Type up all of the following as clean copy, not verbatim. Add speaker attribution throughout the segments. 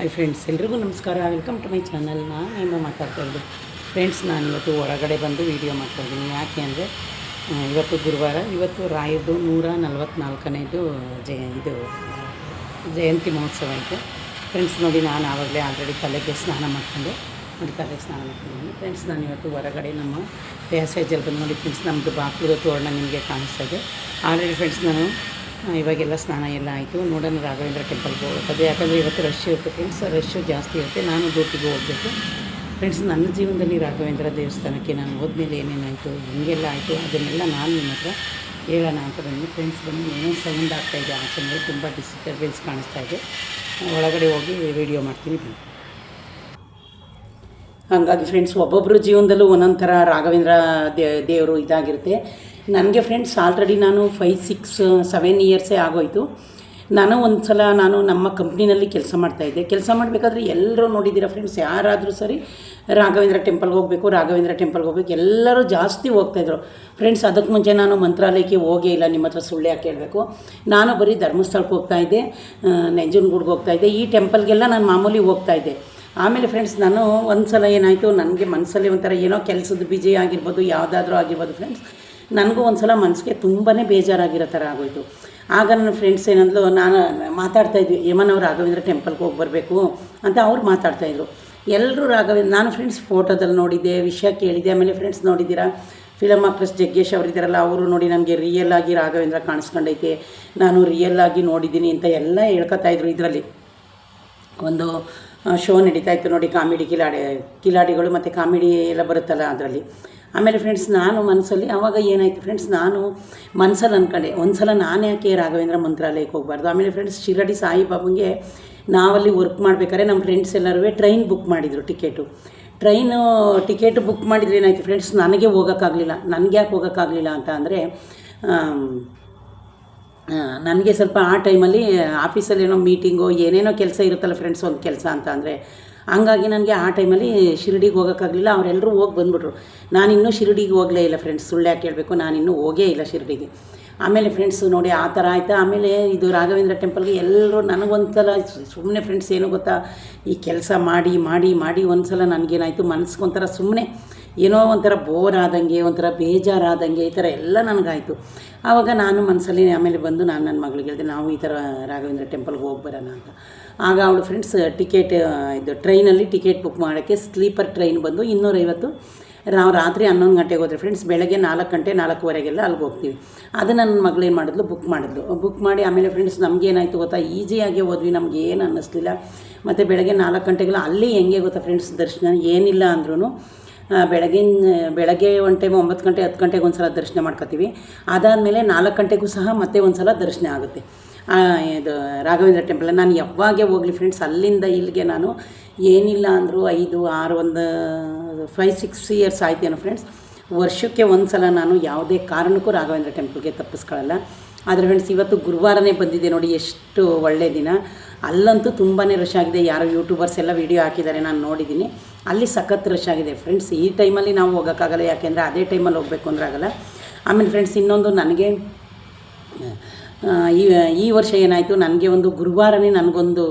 Speaker 1: Hi friends, ಎಲ್ರಿಗೂ ನಮಸ್ಕಾರ. Welcome to my channel. ನಾನು ಮಾತಾಡ್ತಾ ಇದ್ದೆ ಫ್ರೆಂಡ್ಸ್. ನಾನು ಇವತ್ತು ಹೊರಗಡೆ ಬಂದು ವೀಡಿಯೋ ಮಾಡ್ತಾಯಿದ್ದೀನಿ. ಯಾಕೆ ಅಂದರೆ ಇವತ್ತು ಗುರುವಾರ. ಇವತ್ತು ರಾಯರದು 144ನೇದು ಜಯಂತಿ ಮಹೋತ್ಸವ ಐತೆ ಫ್ರೆಂಡ್ಸ್. ನೋಡಿ, ನಾನು ಆವಾಗಲೇ ಆಲ್ರೆಡಿ ತಲೆಗೆ ಸ್ನಾನ ಮಾಡ್ಕೊಂಡು ಮಾಡ್ತಿದ್ದೀನಿ ಫ್ರೆಂಡ್ಸ್. ನಾನು ಇವತ್ತು ಹೊರಗಡೆ ನಮ್ಮ ಪ್ಯಾಸೇಜಲ್ಲಿ ಬಂದು ನೋಡಿ ಫ್ರೆಂಡ್ಸ್, ನಮ್ಮದು ಬಾಗಿಲು ತೋರಣ ನಿಮಗೆ ಕಾಣಿಸ್ತಾ ಇದೆ ಆಲ್ರೆಡಿ ಫ್ರೆಂಡ್ಸ್. ನಾನು ಇವಾಗೆಲ್ಲ ಸ್ನಾನ ಎಲ್ಲ ಆಯಿತು. ನೋಡೋಣ ರಾಘವೇಂದ್ರ ಟೆಂಪಲ್ಗೆ ಹೋಗೋದು. ಯಾಕಂದರೆ ಇವತ್ತು ರಶ್ ಇರುತ್ತೆ ಫ್ರೆಂಡ್ಸ್, ರಶ್ಶು ಜಾಸ್ತಿ ಇರುತ್ತೆ. ನಾನು ಡ್ಯೂಟಿಗೆ ಹೋಗಬೇಕು ಫ್ರೆಂಡ್ಸ್. ನನ್ನ ಜೀವನದಲ್ಲಿ ರಾಘವೇಂದ್ರ ದೇವಸ್ಥಾನಕ್ಕೆ ನಾನು ಹೋದ್ಮೇಲೆ ಏನೇನಾಯಿತು, ಹೆಂಗೆಲ್ಲ ಆಯಿತು, ಅದನ್ನೆಲ್ಲ ನಾನು ನಿಮ್ಮ ಹತ್ರ ಹೇಳೋಣ ಅಂತ ಬಂದು ಫ್ರೆಂಡ್ಸ್. ಬಂದು ಏನೋ ಸೌಂಡ್ ಆಗ್ತಾಯಿದೆ ಆಚೆನಲ್ಲಿ, ತುಂಬ ಡಿಸ್ಟರ್ಬೆನ್ಸ್ ಕಾಣಿಸ್ತಾ ಇದೆ. ಒಳಗಡೆ ಹೋಗಿ ವೀಡಿಯೋ ಮಾಡ್ತೀನಿ ಬನ್ನಿ. ಹಾಗಾಗಿ ಫ್ರೆಂಡ್ಸ್, ಒಬ್ಬೊಬ್ಬರು ಜೀವನದಲ್ಲೂ ಒಂದೊಂದು ಥರ ರಾಘವೇಂದ್ರ ದೇವರು ಇದಾಗಿರುತ್ತೆ. ನನಗೆ ಫ್ರೆಂಡ್ಸ್ ಆಲ್ರೆಡಿ ನಾನು 5-6-7 ಇಯರ್ಸೇ ಆಗೋಯಿತು. ನಾನು ಒಂದು ಸಲ ನಮ್ಮ ಕಂಪ್ನಿನಲ್ಲಿ ಕೆಲಸ ಮಾಡ್ತಾಯಿದ್ದೆ. ಕೆಲಸ ಮಾಡಬೇಕಾದ್ರೆ ಎಲ್ಲರೂ ನೋಡಿದ್ದೀರ ಫ್ರೆಂಡ್ಸ್, ಯಾರಾದರೂ ಸರಿ ರಾಘವೇಂದ್ರ ಟೆಂಪಲ್ಗೆ ಹೋಗಬೇಕು ಎಲ್ಲರೂ ಜಾಸ್ತಿ ಹೋಗ್ತಾಯಿದ್ರು ಫ್ರೆಂಡ್ಸ್. ಅದಕ್ಕೆ ಮುಂಚೆ ನಾನು ಮಂತ್ರಾಲಯಕ್ಕೆ ಹೋಗೇ ಇಲ್ಲ, ನಿಮ್ಮ ಹತ್ರ ಸುಳ್ಳು ಯಾಕೆ ಹೇಳಬೇಕು. ನಾನು ಬರೀ ಧರ್ಮಸ್ಥಳಕ್ಕೆ ಹೋಗ್ತಾಯಿದ್ದೆ, ನಂಜನಗೂಡಿಗೆ ಹೋಗ್ತಾಯಿದ್ದೆ. ಈ ಟೆಂಪಲ್ಗೆಲ್ಲ ನಾನು ಮಾಮೂಲಿ ಹೋಗ್ತಾಯಿದ್ದೆ. ಆಮೇಲೆ ಫ್ರೆಂಡ್ಸ್, ನಾನು ಒಂದು ಸಲ ಏನಾಯಿತು, ನನಗೆ ಮನಸ್ಸಲ್ಲಿ ಒಂಥರ ಏನೋ ಕೆಲಸದ ಬಿಜಿ ಆಗಿರ್ಬೋದು, ಯಾವುದಾದ್ರೂ ಆಗಿರ್ಬೋದು ಫ್ರೆಂಡ್ಸ್, ನನಗೂ ಒಂದು ಸಲ ಮನಸ್ಸಿಗೆ ತುಂಬಾ ಬೇಜಾರಾಗಿರೋ ಥರ ಆಗೋಯಿತು. ಆಗ ನನ್ನ ಫ್ರೆಂಡ್ಸ್ ಏನಂದ್ಲು, ನಾನು ಮಾತಾಡ್ತಾಯಿದ್ವಿ, ಯಮನವ್ರು ರಾಘವೇಂದ್ರ ಟೆಂಪಲ್ಗೆ ಹೋಗಿ ಬರಬೇಕು ಅಂತ ಅವ್ರು ಮಾತಾಡ್ತಾಯಿದ್ರು. ಎಲ್ಲರೂ ನಾನು ಫ್ರೆಂಡ್ಸ್ ಫೋಟೋದಲ್ಲಿ ನೋಡಿದ್ದೆ, ವಿಷಯ ಕೇಳಿದ್ದೆ. ಆಮೇಲೆ ಫ್ರೆಂಡ್ಸ್ ನೋಡಿದ್ದೀರಾ, ಫಿಲಮ್ ಆಕ್ಟ್ರೆಸ್ ಜಗ್ಗೇಶ್ ಅವರಿದ್ದಾರಲ್ಲ, ಅವರು ನೋಡಿ ನನಗೆ ರಿಯಲ್ ಆಗಿ ರಾಘವೇಂದ್ರ ಕಾಣಿಸ್ಕೊಂಡೈತೆ, ನಾನು ರಿಯಲ್ ಆಗಿ ನೋಡಿದ್ದೀನಿ ಅಂತ ಎಲ್ಲ ಹೇಳ್ಕೊತಾಯಿದ್ರು. ಇದರಲ್ಲಿ ಒಂದು ಶೋ ನಡೀತಾಯಿತ್ತು ನೋಡಿ, ಕಾಮಿಡಿ ಕಿಲಾಡಿಗಳು ಮತ್ತು ಕಾಮಿಡಿ ಎಲ್ಲ ಬರುತ್ತಲ್ಲ ಅದರಲ್ಲಿ. ಆಮೇಲೆ ಫ್ರೆಂಡ್ಸ್, ನಾನು ಮನಸ್ಸಲ್ಲಿ ಆವಾಗ ಏನಾಯಿತು ಫ್ರೆಂಡ್ಸ್, ನಾನು ಮನಸ್ಸಲ್ಲಿ ಅಂದ್ಕೊಂಡೆ, ಒಂದು ಸಲ ನಾನು ಯಾಕೆ ರಾಘವೇಂದ್ರ ಮಂತ್ರಾಲಯಕ್ಕೆ ಹೋಗಬಾರ್ದು. ಆಮೇಲೆ ಫ್ರೆಂಡ್ಸ್, ಶಿರಡಿ ಸಾಯಿಬಾಬಂಗೆ ನಾವಲ್ಲಿ ವರ್ಕ್ ಮಾಡಬೇಕಾದ್ರೆ ನಮ್ಮ ಫ್ರೆಂಡ್ಸ್ ಎಲ್ಲರೂ ಟ್ರೈನ್ ಬುಕ್ ಮಾಡಿದರು. ಟಿಕೆಟ್ ಬುಕ್ ಮಾಡಿದರೆ ಏನಾಯಿತು ಫ್ರೆಂಡ್ಸ್, ನನಗೆ ಹೋಗೋಕ್ಕಾಗಲಿಲ್ಲ. ನನಗೆ ಯಾಕೆ ಹೋಗೋಕ್ಕಾಗಲಿಲ್ಲ ಅಂತ ಅಂದರೆ, ನನಗೆ ಸ್ವಲ್ಪ ಆ ಟೈಮಲ್ಲಿ ಆಫೀಸಲ್ಲಿ ಏನೋ ಮೀಟಿಂಗು ಏನೇನೋ ಕೆಲಸ ಇರುತ್ತಲ್ಲ ಫ್ರೆಂಡ್ಸ್, ಒಂದು ಕೆಲಸ ಅಂತ ಅಂದರೆ, ಹಂಗಾಗಿ ನನಗೆ ಆ ಟೈಮಲ್ಲಿ ಶಿರಡಿಗೆ ಹೋಗೋಕ್ಕಾಗಲಿಲ್ಲ. ಅವರೆಲ್ಲರೂ ಹೋಗಿ ಬಂದುಬಿಟ್ರು. ನಾನಿನ್ನೂ ಶಿರಡಿಗೆ ಹೋಗಲೇ ಇಲ್ಲ ಫ್ರೆಂಡ್ಸ್, ಸುಳ್ಳು ಯಾಕೆ ಹೇಳಬೇಕು, ನಾನಿನ್ನೂ ಹೋಗೇ ಇಲ್ಲ ಶಿರಡಿಗೆ. ಆಮೇಲೆ ಫ್ರೆಂಡ್ಸ್ ನೋಡಿ ಆ ಥರ ಆಯಿತಾ. ಆಮೇಲೆ ಇದು ರಾಘವೇಂದ್ರ ಟೆಂಪಲ್ಗೆ ಎಲ್ಲರೂ ನನಗೊಂದ್ಸಲ ಸುಮ್ಮನೆ ಫ್ರೆಂಡ್ಸ್, ಏನು ಗೊತ್ತಾ, ಈ ಕೆಲಸ ಮಾಡಿ ಒಂದು ಸಲ ನನಗೇನಾಯಿತು, ಮನಸ್ಸಿಗೊಂಥರ ಸುಮ್ಮನೆ ಏನೋ ಒಂಥರ ಬೋರ್ ಆದಂಗೆ, ಒಂಥರ ಬೇಜಾರಾದಂಗೆ, ಈ ಥರ ಎಲ್ಲ ನನಗಾಯಿತು. ಆವಾಗ ನಾನು ಮನಸ್ಸಲ್ಲಿ ಆಮೇಲೆ ಬಂದು ನಾನು ನನ್ನ ಮಗಳಿಗೆ ಹೇಳಿದೆ, ನಾವು ಈ ಥರ ರಾಘವೇಂದ್ರ ಟೆಂಪಲ್ಗೆ ಹೋಗಿ ಬರೋಣ ಅಂತ. ಆಗ ಅವಳು ಫ್ರೆಂಡ್ಸ್ ಟ್ರೈನಲ್ಲಿ ಟಿಕೆಟ್ ಬುಕ್ ಮಾಡೋಕ್ಕೆ ಸ್ಲೀಪರ್ ಟ್ರೈನ್ ಬಂದು 250. ನಾವು ರಾತ್ರಿ 11 ಗಂಟೆಗೆ ಹೋದರೆ ಫ್ರೆಂಡ್ಸ್, ಬೆಳಗ್ಗೆ 4 ಗಂಟೆ 4:15ಗೆಲ್ಲ ಅಲ್ಲಿಗೆ ಹೋಗ್ತೀವಿ. ಅದು ನನ್ನ ಮಗಳೇನು ಮಾಡಿದ್ಲು, ಬುಕ್ ಮಾಡಿ ಆಮೇಲೆ ಫ್ರೆಂಡ್ಸ್, ನಮಗೇನಾಯಿತು ಗೊತ್ತಾ, ಈಸಿಯಾಗಿ ಹೋದ್ವಿ, ನಮ್ಗೆ ಏನು ಅನ್ನಿಸ್ಲಿಲ್ಲ. ಮತ್ತು ಬೆಳಗ್ಗೆ 4 ಗಂಟೆಗೆಲ್ಲ ಅಲ್ಲಿ ಹೆಂಗೆ ಗೊತ್ತಾ ಫ್ರೆಂಡ್ಸ್, ದರ್ಶನ ಏನಿಲ್ಲ ಅಂದ್ರೂ ಬೆಳಗ್ಗೆ ಒಂದು ಟೈಮ್ 9 ಗಂಟೆ 10 ಗಂಟೆಗೆ ಒಂದು ಸಲ ದರ್ಶನ ಮಾಡ್ಕೊತೀವಿ. ಅದಾದಮೇಲೆ 4 ಗಂಟೆಗೂ ಸಹ ಮತ್ತೆ ಒಂದು ಸಲ ದರ್ಶನ ಆಗುತ್ತೆ ಇದು ರಾಘವೇಂದ್ರ ಟೆಂಪಲ್. ನಾನು ಯಾವಾಗೇ ಹೋಗಲಿ ಫ್ರೆಂಡ್ಸ್, ಅಲ್ಲಿಂದ ಇಲ್ಲಿಗೆ ನಾನು ಏನಿಲ್ಲ ಅಂದರೂ 5-6 ಒಂದು 5-6 ಇಯರ್ಸ್ ಆಯ್ತೇನೋ ಫ್ರೆಂಡ್ಸ್. ವರ್ಷಕ್ಕೆ ಒಂದು ಸಲ ನಾನು ಯಾವುದೇ ಕಾರಣಕ್ಕೂ ರಾಘವೇಂದ್ರ ಟೆಂಪಲ್ಗೆ ತಪ್ಪಿಸ್ಕೊಳ್ಳಲ್ಲ. ಆದರೆ ಫ್ರೆಂಡ್ಸ್, ಇವತ್ತು ಗುರುವಾರನೇ ಬಂದಿದೆ ನೋಡಿ, ಎಷ್ಟು ಒಳ್ಳೆಯ ದಿನ. ಅಲ್ಲಂತೂ ತುಂಬಾ ರಶ್ ಆಗಿದೆ. ಯಾರೋ ಯೂಟ್ಯೂಬರ್ಸ್ ಎಲ್ಲ ವೀಡಿಯೋ ಹಾಕಿದ್ದಾರೆ, ನಾನು ನೋಡಿದ್ದೀನಿ. ಅಲ್ಲಿ ಸಖತ್ ರಶ್ ಆಗಿದೆ ಫ್ರೆಂಡ್ಸ್. ಈ ಟೈಮಲ್ಲಿ ನಾವು ಹೋಗೋಕ್ಕಾಗಲ್ಲ, ಯಾಕೆಂದರೆ ಅದೇ ಟೈಮಲ್ಲಿ ಹೋಗಬೇಕು ಅಂದ್ರೆ ಆಗಲ್ಲ. ಆಮೇಲೆ ಫ್ರೆಂಡ್ಸ್, ಇನ್ನೊಂದು ನನಗೆ ಈ ವರ್ಷ ಏನಾಯಿತು, ನನಗೆ ಒಂದು ಗುರುವಾರನೇ ನನಗೊಂದು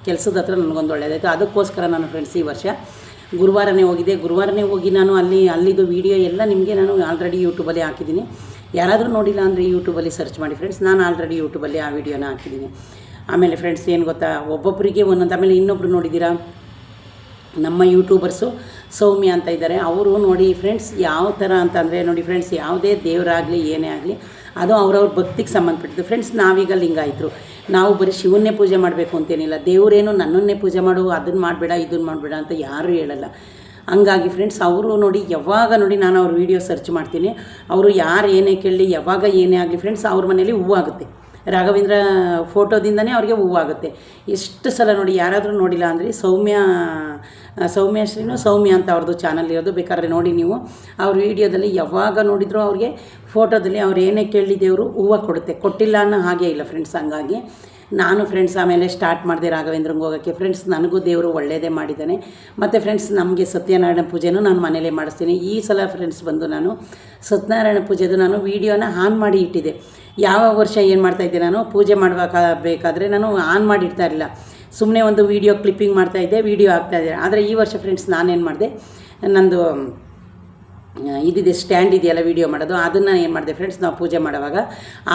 Speaker 1: ಕೆಲಸದ ಹತ್ರ ನನಗೊಂದು ಒಳ್ಳೆಯದಾಯಿತು. ಅದಕ್ಕೋಸ್ಕರ ನಾನು ಫ್ರೆಂಡ್ಸ್ ಈ ವರ್ಷ ಗುರುವಾರನೇ ಹೋಗಿ ನಾನು ಅಲ್ಲಿದ್ದು ವೀಡಿಯೋ ಎಲ್ಲ ನಿಮಗೆ ನಾನು ಆಲ್ರೆಡಿ ಯೂಟ್ಯೂಬಲ್ಲಿ ಹಾಕಿದ್ದೀನಿ. ಯಾರಾದರೂ ನೋಡಿಲ್ಲ ಅಂದರೆ ಯೂಟ್ಯೂಬಲ್ಲಿ ಸರ್ಚ್ ಮಾಡಿ ಫ್ರೆಂಡ್ಸ್, ನಾನು ಆಲ್ರೆಡಿ ಯೂಟ್ಯೂಬಲ್ಲಿ ಆ ವಿಡಿಯೋನ ಹಾಕಿದ್ದೀನಿ. ಆಮೇಲೆ ಫ್ರೆಂಡ್ಸ್, ಏನು ಗೊತ್ತಾ, ಒಬ್ಬೊಬ್ಬರಿಗೆ ಒಂದೊಂದು. ಆಮೇಲೆ ಇನ್ನೊಬ್ಬರು ನೋಡಿದ್ದೀರಾ, ನಮ್ಮ ಯೂಟ್ಯೂಬರ್ಸು ಸೌಮ್ಯ ಅಂತ ಇದ್ದಾರೆ. ಅವರು ನೋಡಿ ಫ್ರೆಂಡ್ಸ್, ಯಾವ ಥರ ಅಂತಂದರೆ ನೋಡಿ ಫ್ರೆಂಡ್ಸ್, ಯಾವುದೇ ದೇವರಾಗಲಿ ಏನೇ ಆಗಲಿ ಅದು ಅವ್ರವ್ರ ಭಕ್ತಿಗೆ ಸಂಬಂಧಪಟ್ಟಿದ್ದು ಫ್ರೆಂಡ್ಸ್. ನಾವೀಗ ಲಿಂಗಾಯತರು, ನಾವು ಬರೀ ಶಿವನ್ನೇ ಪೂಜೆ ಮಾಡಬೇಕು ಅಂತೇನಿಲ್ಲ. ದೇವರೇನು ನನ್ನನ್ನೇ ಪೂಜೆ ಮಾಡು, ಅದನ್ನು ಮಾಡಬೇಡ ಇದನ್ನು ಮಾಡಬೇಡ ಅಂತ ಯಾರೂ ಹೇಳಲ್ಲ. ಹಂಗಾಗಿ ಫ್ರೆಂಡ್ಸ್, ಅವರು ನೋಡಿ ಯಾವಾಗ ನೋಡಿ ನಾನು ಅವ್ರ ವೀಡಿಯೋ ಸರ್ಚ್ ಮಾಡ್ತೀನಿ. ಅವರು ಯಾರು ಏನೇ ಕೇಳಲಿ, ಯಾವಾಗ ಏನೇ ಆಗಲಿ ಫ್ರೆಂಡ್ಸ್, ಅವ್ರ ಮನೇಲಿ ಹೂವಾಗುತ್ತೆ. ರಾಘವೇಂದ್ರ ಫೋಟೋದಿಂದನೇ ಅವ್ರಿಗೆ ಹೂವಾಗುತ್ತೆ. ಎಷ್ಟು ಸಲ ನೋಡಿ, ಯಾರಾದರೂ ನೋಡಿಲ್ಲ ಅಂದರೆ ಸೌಮ್ಯ ಅಂತ ಅವ್ರದ್ದು ಚಾನಲ್ ಇರೋದು, ಬೇಕಾದ್ರೆ ನೋಡಿ ನೀವು. ಅವ್ರ ವೀಡಿಯೋದಲ್ಲಿ ಯಾವಾಗ ನೋಡಿದರೂ ಅವ್ರಿಗೆ ಫೋಟೋದಲ್ಲಿ ಅವ್ರು ಏನೇ ಕೇಳಿ ದೇವರು ಹೂವು ಕೊಟ್ಟಿಲ್ಲ ಅನ್ನೋ ಹಾಗೆ ಇಲ್ಲ ಫ್ರೆಂಡ್ಸ್. ಹಂಗಾಗಿ ನಾನು ಫ್ರೆಂಡ್ಸ್ ಆಮೇಲೆ ಸ್ಟಾರ್ಟ್ ಮಾಡಿದೆ ರಾಘವೇಂದ್ರಂಗೆ ಹೋಗೋಕ್ಕೆ ಫ್ರೆಂಡ್ಸ್. ನನಗೂ ದೇವರು ಒಳ್ಳೆಯದೇ ಮಾಡಿದ್ದಾನೆ. ಮತ್ತು ಫ್ರೆಂಡ್ಸ್, ನಮಗೆ ಸತ್ಯನಾರಾಯಣ ಪೂಜೆನೂ ನಾನು ಮನೇಲೇ ಮಾಡಿಸ್ತೀನಿ. ಈ ಸಲ ಫ್ರೆಂಡ್ಸ್ ಬಂದು ನಾನು ಸತ್ಯನಾರಾಯಣ ಪೂಜೆದು ನಾನು ವೀಡಿಯೋನ ಆನ್ ಮಾಡಿ ಇಟ್ಟಿದ್ದೆ. ಯಾವ ವರ್ಷ ಏನು ಮಾಡ್ತಾಯಿದ್ದೆ, ನಾನು ಪೂಜೆ ಬೇಕಾದರೆ ನಾನು ಆನ್ ಮಾಡಿರ್ತಾ ಇರಲಿಲ್ಲ. ಸುಮ್ಮನೆ ಒಂದು ವೀಡಿಯೋ ಕ್ಲಿಪ್ಪಿಂಗ್ ಮಾಡ್ತಾಯಿದ್ದೆ, ವೀಡಿಯೋ ಆಗ್ತಾಯಿದ್ದೆ. ಆದರೆ ಈ ವರ್ಷ ಫ್ರೆಂಡ್ಸ್ ನಾನೇನು ಮಾಡಿದೆ, ನಂದು ಇದಿದೆ ಸ್ಟ್ಯಾಂಡ್ ಇದೆಯಲ್ಲ ವೀಡಿಯೋ ಮಾಡೋದು, ಅದನ್ನು ಏನು ಮಾಡಿದೆ ಫ್ರೆಂಡ್ಸ್, ನಾವು ಪೂಜೆ ಮಾಡುವಾಗ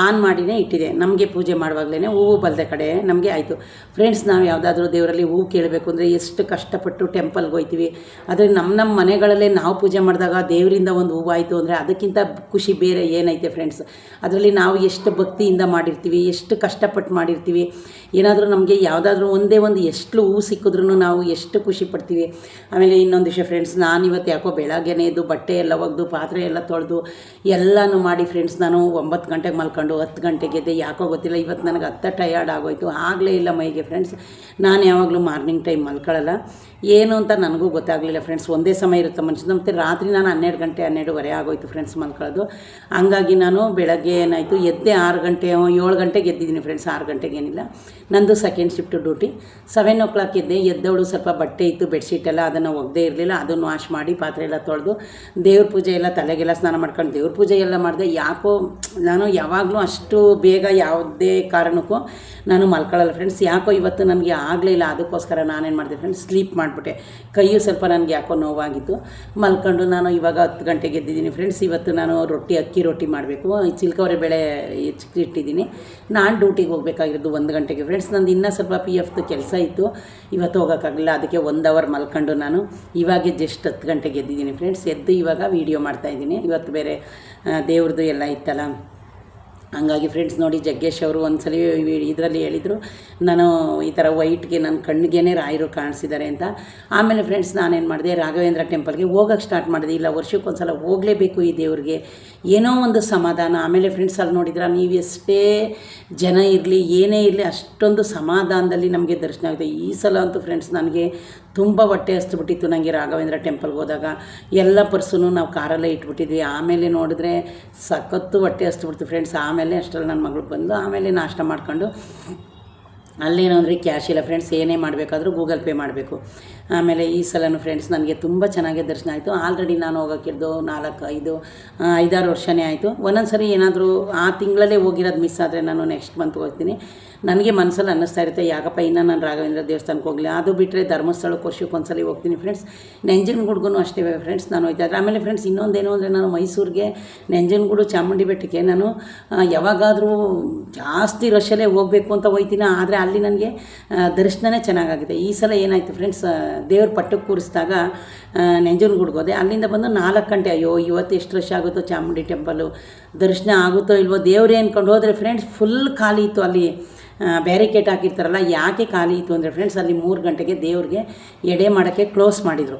Speaker 1: ಆನ್ ಮಾಡಿನೇ ಇಟ್ಟಿದೆ. ನಮಗೆ ಪೂಜೆ ಮಾಡುವಾಗಲೇ ಹೂವು ಬಲ್ದೆ ಕಡೆ ನಮಗೆ ಆಯಿತು ಫ್ರೆಂಡ್ಸ್. ನಾವು ಯಾವುದಾದ್ರೂ ದೇವರಲ್ಲಿ ಹೂವು ಕೇಳಬೇಕು ಅಂದರೆ ಎಷ್ಟು ಕಷ್ಟಪಟ್ಟು ಟೆಂಪಲ್ಗೆ ಹೋಗ್ತೀವಿ. ಆದರೆ ನಮ್ಮ ಮನೆಗಳಲ್ಲೇ ನಾವು ಪೂಜೆ ಮಾಡಿದಾಗ ದೇವರಿಂದ ಒಂದು ಹೂವು ಆಯಿತು ಅಂದರೆ ಅದಕ್ಕಿಂತ ಖುಷಿ ಬೇರೆ ಏನೈತೆ ಫ್ರೆಂಡ್ಸ್. ಅದರಲ್ಲಿ ನಾವು ಎಷ್ಟು ಭಕ್ತಿಯಿಂದ ಮಾಡಿರ್ತೀವಿ, ಎಷ್ಟು ಕಷ್ಟಪಟ್ಟು ಮಾಡಿರ್ತೀವಿ. ಏನಾದರೂ ನಮಗೆ ಯಾವುದಾದ್ರೂ ಒಂದೇ ಒಂದು ಎಷ್ಟು ಹೂವು ಸಿಕ್ಕಿದ್ರೂ ನಾವು ಎಷ್ಟು ಖುಷಿ ಪಡ್ತೀವಿ. ಆಮೇಲೆ ಇನ್ನೊಂದು ವಿಷಯ ಫ್ರೆಂಡ್ಸ್, ನಾನಿವತ್ತು ಯಾಕೋ ಬೆಳಗ್ಗೆನೇ ಎದ್ದು ಬಟ್ಟೆ ಎಲ್ಲ ಒಗೆದು ಪಾತ್ರೆ ಎಲ್ಲ ತೊಳೆದು ಎಲ್ಲನೂ ಮಾಡಿ ಫ್ರೆಂಡ್ಸ್, ನಾನು 9 ಗಂಟೆಗೆ ಮಲ್ಕೊಂಡು 10 ಗಂಟೆಗೆ ಎದ್ದೆ. ಯಾಕೋ ಗೊತ್ತಿಲ್ಲ, ಇವತ್ತು ನನಗೆ ಟಯರ್ಡ್ ಆಗೋಯ್ತು, ಆಗಲೇ ಇಲ್ಲ ಮೈಗೆ ಫ್ರೆಂಡ್ಸ್. ನಾನು ಯಾವಾಗಲೂ ಮಾರ್ನಿಂಗ್ ಟೈಮ್ ಮಲ್ಕೊಳ್ಳಲ್ಲ, ಏನು ಅಂತ ನನಗೂ ಗೊತ್ತಾಗಲಿಲ್ಲ ಫ್ರೆಂಡ್ಸ್. ಒಂದೇ ಸಮಯ ಇರುತ್ತೆ ಮನುಷ್ಯನ. ಮತ್ತು ರಾತ್ರಿ ನಾನು 12 ಗಂಟೆ 12:15 ಆಗೋಯ್ತು ಫ್ರೆಂಡ್ಸ್ ಮಲ್ಕೊಳ್ಳೋದು. ಹಂಗಾಗಿ ನಾನು ಬೆಳಗ್ಗೆ ಏನಾಯಿತು ಎದ್ದೆ 6 ಗಂಟೆ 7 ಗಂಟೆಗೆ ಎದ್ದಿದ್ದೀನಿ ಫ್ರೆಂಡ್ಸ್. 6 ಗಂಟೆಗೆ ಏನಿಲ್ಲ, ನಂದು ಸೆಕೆಂಡ್ ಶಿಫ್ಟ್ ಡ್ಯೂಟಿ. 7 o'clock ಎದ್ದೆ. ಎದ್ದವಳು ಸ್ವಲ್ಪ ಬಟ್ಟೆ ಇತ್ತು, ಬೆಡ್ಶೀಟ್ ಎಲ್ಲ ಅದನ್ನು ಒಗ್ದೇ ಇರಲಿಲ್ಲ, ಅದನ್ನು ವಾಶ್ ಮಾಡಿ ಪಾತ್ರೆ ಎಲ್ಲ ತೊಳೆದು ದೇವ್ರ ಪೂಜೆ ಎಲ್ಲ ತಲೆಗೆಲ್ಲ ಸ್ನಾನ ಮಾಡ್ಕೊಂಡು ದೇವ್ರ ಪೂಜೆ ಎಲ್ಲ ಮಾಡಿದೆ. ಯಾಕೋ ನಾನು ಯಾವಾಗಲೂ ಅಷ್ಟು ಬೇಗ ಯಾವುದೇ ಕಾರಣಕ್ಕೂ ನಾನು ಮಲ್ಕೊಳ್ಳಲ್ಲ ಫ್ರೆಂಡ್ಸ್. ಯಾಕೋ ಇವತ್ತು ನನಗೆ ಆಗಲೇ ಇಲ್ಲ, ಅದಕ್ಕೋಸ್ಕರ ನಾನೇನು ಮಾಡಿದೆ ಫ್ರೆಂಡ್ಸ್, ಸ್ಲೀಪ್ ಮಾಡಿಬಿಟ್ಟೆ. ಕೈಯು ಸ್ವಲ್ಪ ನನಗೆ ಯಾಕೋ ನೋವಾಗಿತ್ತು, ಮಲ್ಕೊಂಡು ನಾನು ಇವಾಗ 10 ಗಂಟೆಗೆ ಎದ್ದಿದ್ದೀನಿ ಫ್ರೆಂಡ್ಸ್. ಇವತ್ತು ನಾನು ಅಕ್ಕಿ ರೊಟ್ಟಿ ಮಾಡಬೇಕು, ಚಿಲ್ಕವರೆ ಬೇಳೆ ಇಟ್ಟಿದ್ದೀನಿ. ನಾನು ಡ್ಯೂಟಿಗೆ ಹೋಗಬೇಕಾಗಿರೋದು 1 ಗಂಟೆಗೆ ಫ್ರೆಂಡ್ಸ್. ನಂದು ಇನ್ನೂ ಸ್ವಲ್ಪ PF ಕೆಲಸ ಇತ್ತು, ಇವತ್ತು ಹೋಗೋಕ್ಕಾಗಲಿಲ್ಲ. ಅದಕ್ಕೆ 1 ಅವರ್ ಮಲ್ಕೊಂಡು ನಾನು ಇವಾಗೆ ಜಸ್ಟ್ 10 ಗಂಟೆಗೆ ಎದ್ದಿದ್ದೀನಿ ಫ್ರೆಂಡ್ಸ್. ಎದ್ದು ಇವಾಗ ವೀಡಿಯೋ ಮಾಡ್ತಾಯಿದ್ದೀನಿ. ಇವತ್ತು ಬೇರೆ ದೇವ್ರದ್ದು ಎಲ್ಲ ಇತ್ತಲ್ಲ, ಹಂಗಾಗಿ ಫ್ರೆಂಡ್ಸ್ ನೋಡಿ, ಜಗ್ಗೇಶ್ ಅವರು ಒಂದ್ಸಲ ಇದರಲ್ಲಿ ಹೇಳಿದರು, ನಾನು ಈ ಥರ ವೈಟ್ಗೆ ನನ್ನ ಕಣ್ಣಿಗೇ ರಾಯರು ಕಾಣಿಸಿದ್ದಾರೆ ಅಂತ. ಆಮೇಲೆ ಫ್ರೆಂಡ್ಸ್ ನಾನೇನು ಮಾಡಿದೆ, ರಾಘವೇಂದ್ರ ಟೆಂಪಲ್ಗೆ ಹೋಗೋಕ್ಕೆ ಸ್ಟಾರ್ಟ್ ಮಾಡಿದೆ. ಇಲ್ಲ, ವರ್ಷಕ್ಕೊಂದ್ಸಲ ಹೋಗಲೇಬೇಕು ಈ ದೇವ್ರಿಗೆ, ಏನೋ ಒಂದು ಸಮಾಧಾನ. ಆಮೇಲೆ ಫ್ರೆಂಡ್ಸ್ ಅಲ್ಲಿ ನೋಡಿದ್ರೆ, ನೀವು ಎಷ್ಟೇ ಜನ ಇರಲಿ ಏನೇ ಇರಲಿ ಅಷ್ಟೊಂದು ಸಮಾಧಾನದಲ್ಲಿ ನಮಗೆ ದರ್ಶನ ಆಗುತ್ತೆ. ಈ ಸಲ ಅಂತೂ ಫ್ರೆಂಡ್ಸ್ ನನಗೆ ತುಂಬ ಹೊಟ್ಟೆ ಹಸ್ಬಿಟ್ಟಿತ್ತು ನನಗೆ. ರಾಘವೇಂದ್ರ ಟೆಂಪಲ್ಗೆ ಹೋದಾಗ ಎಲ್ಲ ಪರ್ಸನ್ನು ನಾವು ಕಾರಲ್ಲೇ ಇಟ್ಬಿಟ್ಟಿದ್ವಿ. ಆಮೇಲೆ ನೋಡಿದ್ರೆ ಸಖತ್ತು ಹೊಟ್ಟೆ ಹಸ್ಬಿಡ್ತು ಫ್ರೆಂಡ್ಸ್. ಆಮೇಲೆ ಅಷ್ಟರಲ್ಲಿ ನನ್ನ ಮಗಳು ಬಂದು ಆಮೇಲೆ ನಾಷ್ಟ ಮಾಡ್ಕೊಂಡು, ಅಲ್ಲೇನೋ ಅಂದರೆ ಕ್ಯಾಶ್ ಇಲ್ಲ ಫ್ರೆಂಡ್ಸ್, ಏನೇ ಮಾಡಬೇಕಾದ್ರೂ ಗೂಗಲ್ ಪೇ ಮಾಡಬೇಕು. ಆಮೇಲೆ ಈ ಸಲನೂ ಫ್ರೆಂಡ್ಸ್ ನನಗೆ ತುಂಬ ಚೆನ್ನಾಗಿ ದರ್ಶನ ಆಯಿತು. ಆಲ್ರೆಡಿ ನಾನು ಹೋಗೋಕ್ಕಿದ್ದು 5-6 ವರ್ಷನೇ ಆಯಿತು. ಒಂದೊಂದು ಸರಿ ಏನಾದರೂ ಆ ತಿಂಗಳಲ್ಲೇ ಹೋಗಿರೋದು ಮಿಸ್ ಆದರೆ ನಾನು ನೆಕ್ಸ್ಟ್ ಮಂತ್ ಹೋಗ್ತೀನಿ. ನನಗೆ ಮನಸ್ಸಲ್ಲಿ ಅನ್ನಿಸ್ತಾ ಇರುತ್ತೆ, ಯಾಕಪ್ಪ ಇನ್ನೂ ನಾನು ರಾಘವೇಂದ್ರ ದೇವಸ್ಥಾನಕ್ಕೆ ಹೋಗಲಿ. ಅದು ಬಿಟ್ಟರೆ ಧರ್ಮಸ್ಥಳಕ್ಕೆ ವರ್ಷಕ್ಕೊಂದ್ಸಲಿ ಹೋಗ್ತೀನಿ ಫ್ರೆಂಡ್ಸ್. ನಂಜನಗೂಡಿಗೂ ಅಷ್ಟೇ ಫ್ರೆಂಡ್ಸ್ ನಾನು ಹೋಗ್ತಾಯಿದ್ದೆ. ಆಮೇಲೆ ಫ್ರೆಂಡ್ಸ್ ಇನ್ನೊಂದೇನು ಅಂದರೆ, ನಾನು ಮೈಸೂರಿಗೆ ನಂಜನಗೂಡು ಚಾಮುಂಡಿ ಬೆಟ್ಟಕ್ಕೆ ನಾನು ಯಾವಾಗಾದರೂ ಜಾಸ್ತಿ ರಶಲ್ಲೇ ಹೋಗಬೇಕು ಅಂತ ಹೋಗ್ತೀನಿ. ಆದರೆ ಅಲ್ಲಿ ನನಗೆ ದರ್ಶನವೇ ಚೆನ್ನಾಗಾಗಿದೆ. ಈ ಸಲ ಏನಾಯಿತು ಫ್ರೆಂಡ್ಸ್, ದೇವ್ರ ಪಟ್ಟಕ್ಕೆ ಕೂರಿಸಿದಾಗ ನಂಜನಗೂಡಿಗೆ ಹೋದೆ. ಅಲ್ಲಿಂದ ಬಂದು 4 ಗಂಟೆ, ಅಯ್ಯೋ ಇವತ್ತು ಎಷ್ಟು ರಶ್ ಆಗುತ್ತೋ ಚಾಮುಂಡಿ ಟೆಂಪಲ್ಲು, ದರ್ಶನ ಆಗುತ್ತೋ ಇಲ್ವೋ ದೇವ್ರೇ ಅಂದ್ಕೊಂಡು ಹೋದರೆ ಫ್ರೆಂಡ್ಸ್ ಫುಲ್ ಖಾಲಿ ಇತ್ತು. ಅಲ್ಲಿ ಬ್ಯಾರಿಕೇಡ್ ಹಾಕಿರ್ತಾರಲ್ಲ, ಯಾಕೆ ಖಾಲಿ ಇತ್ತು ಅಂದರೆ ಫ್ರೆಂಡ್ಸ್, ಅಲ್ಲಿ 3 ಗಂಟೆಗೆ ದೇವ್ರಿಗೆ ಎಡೆ ಮಾಡೋಕ್ಕೆ ಕ್ಲೋಸ್ ಮಾಡಿದರು.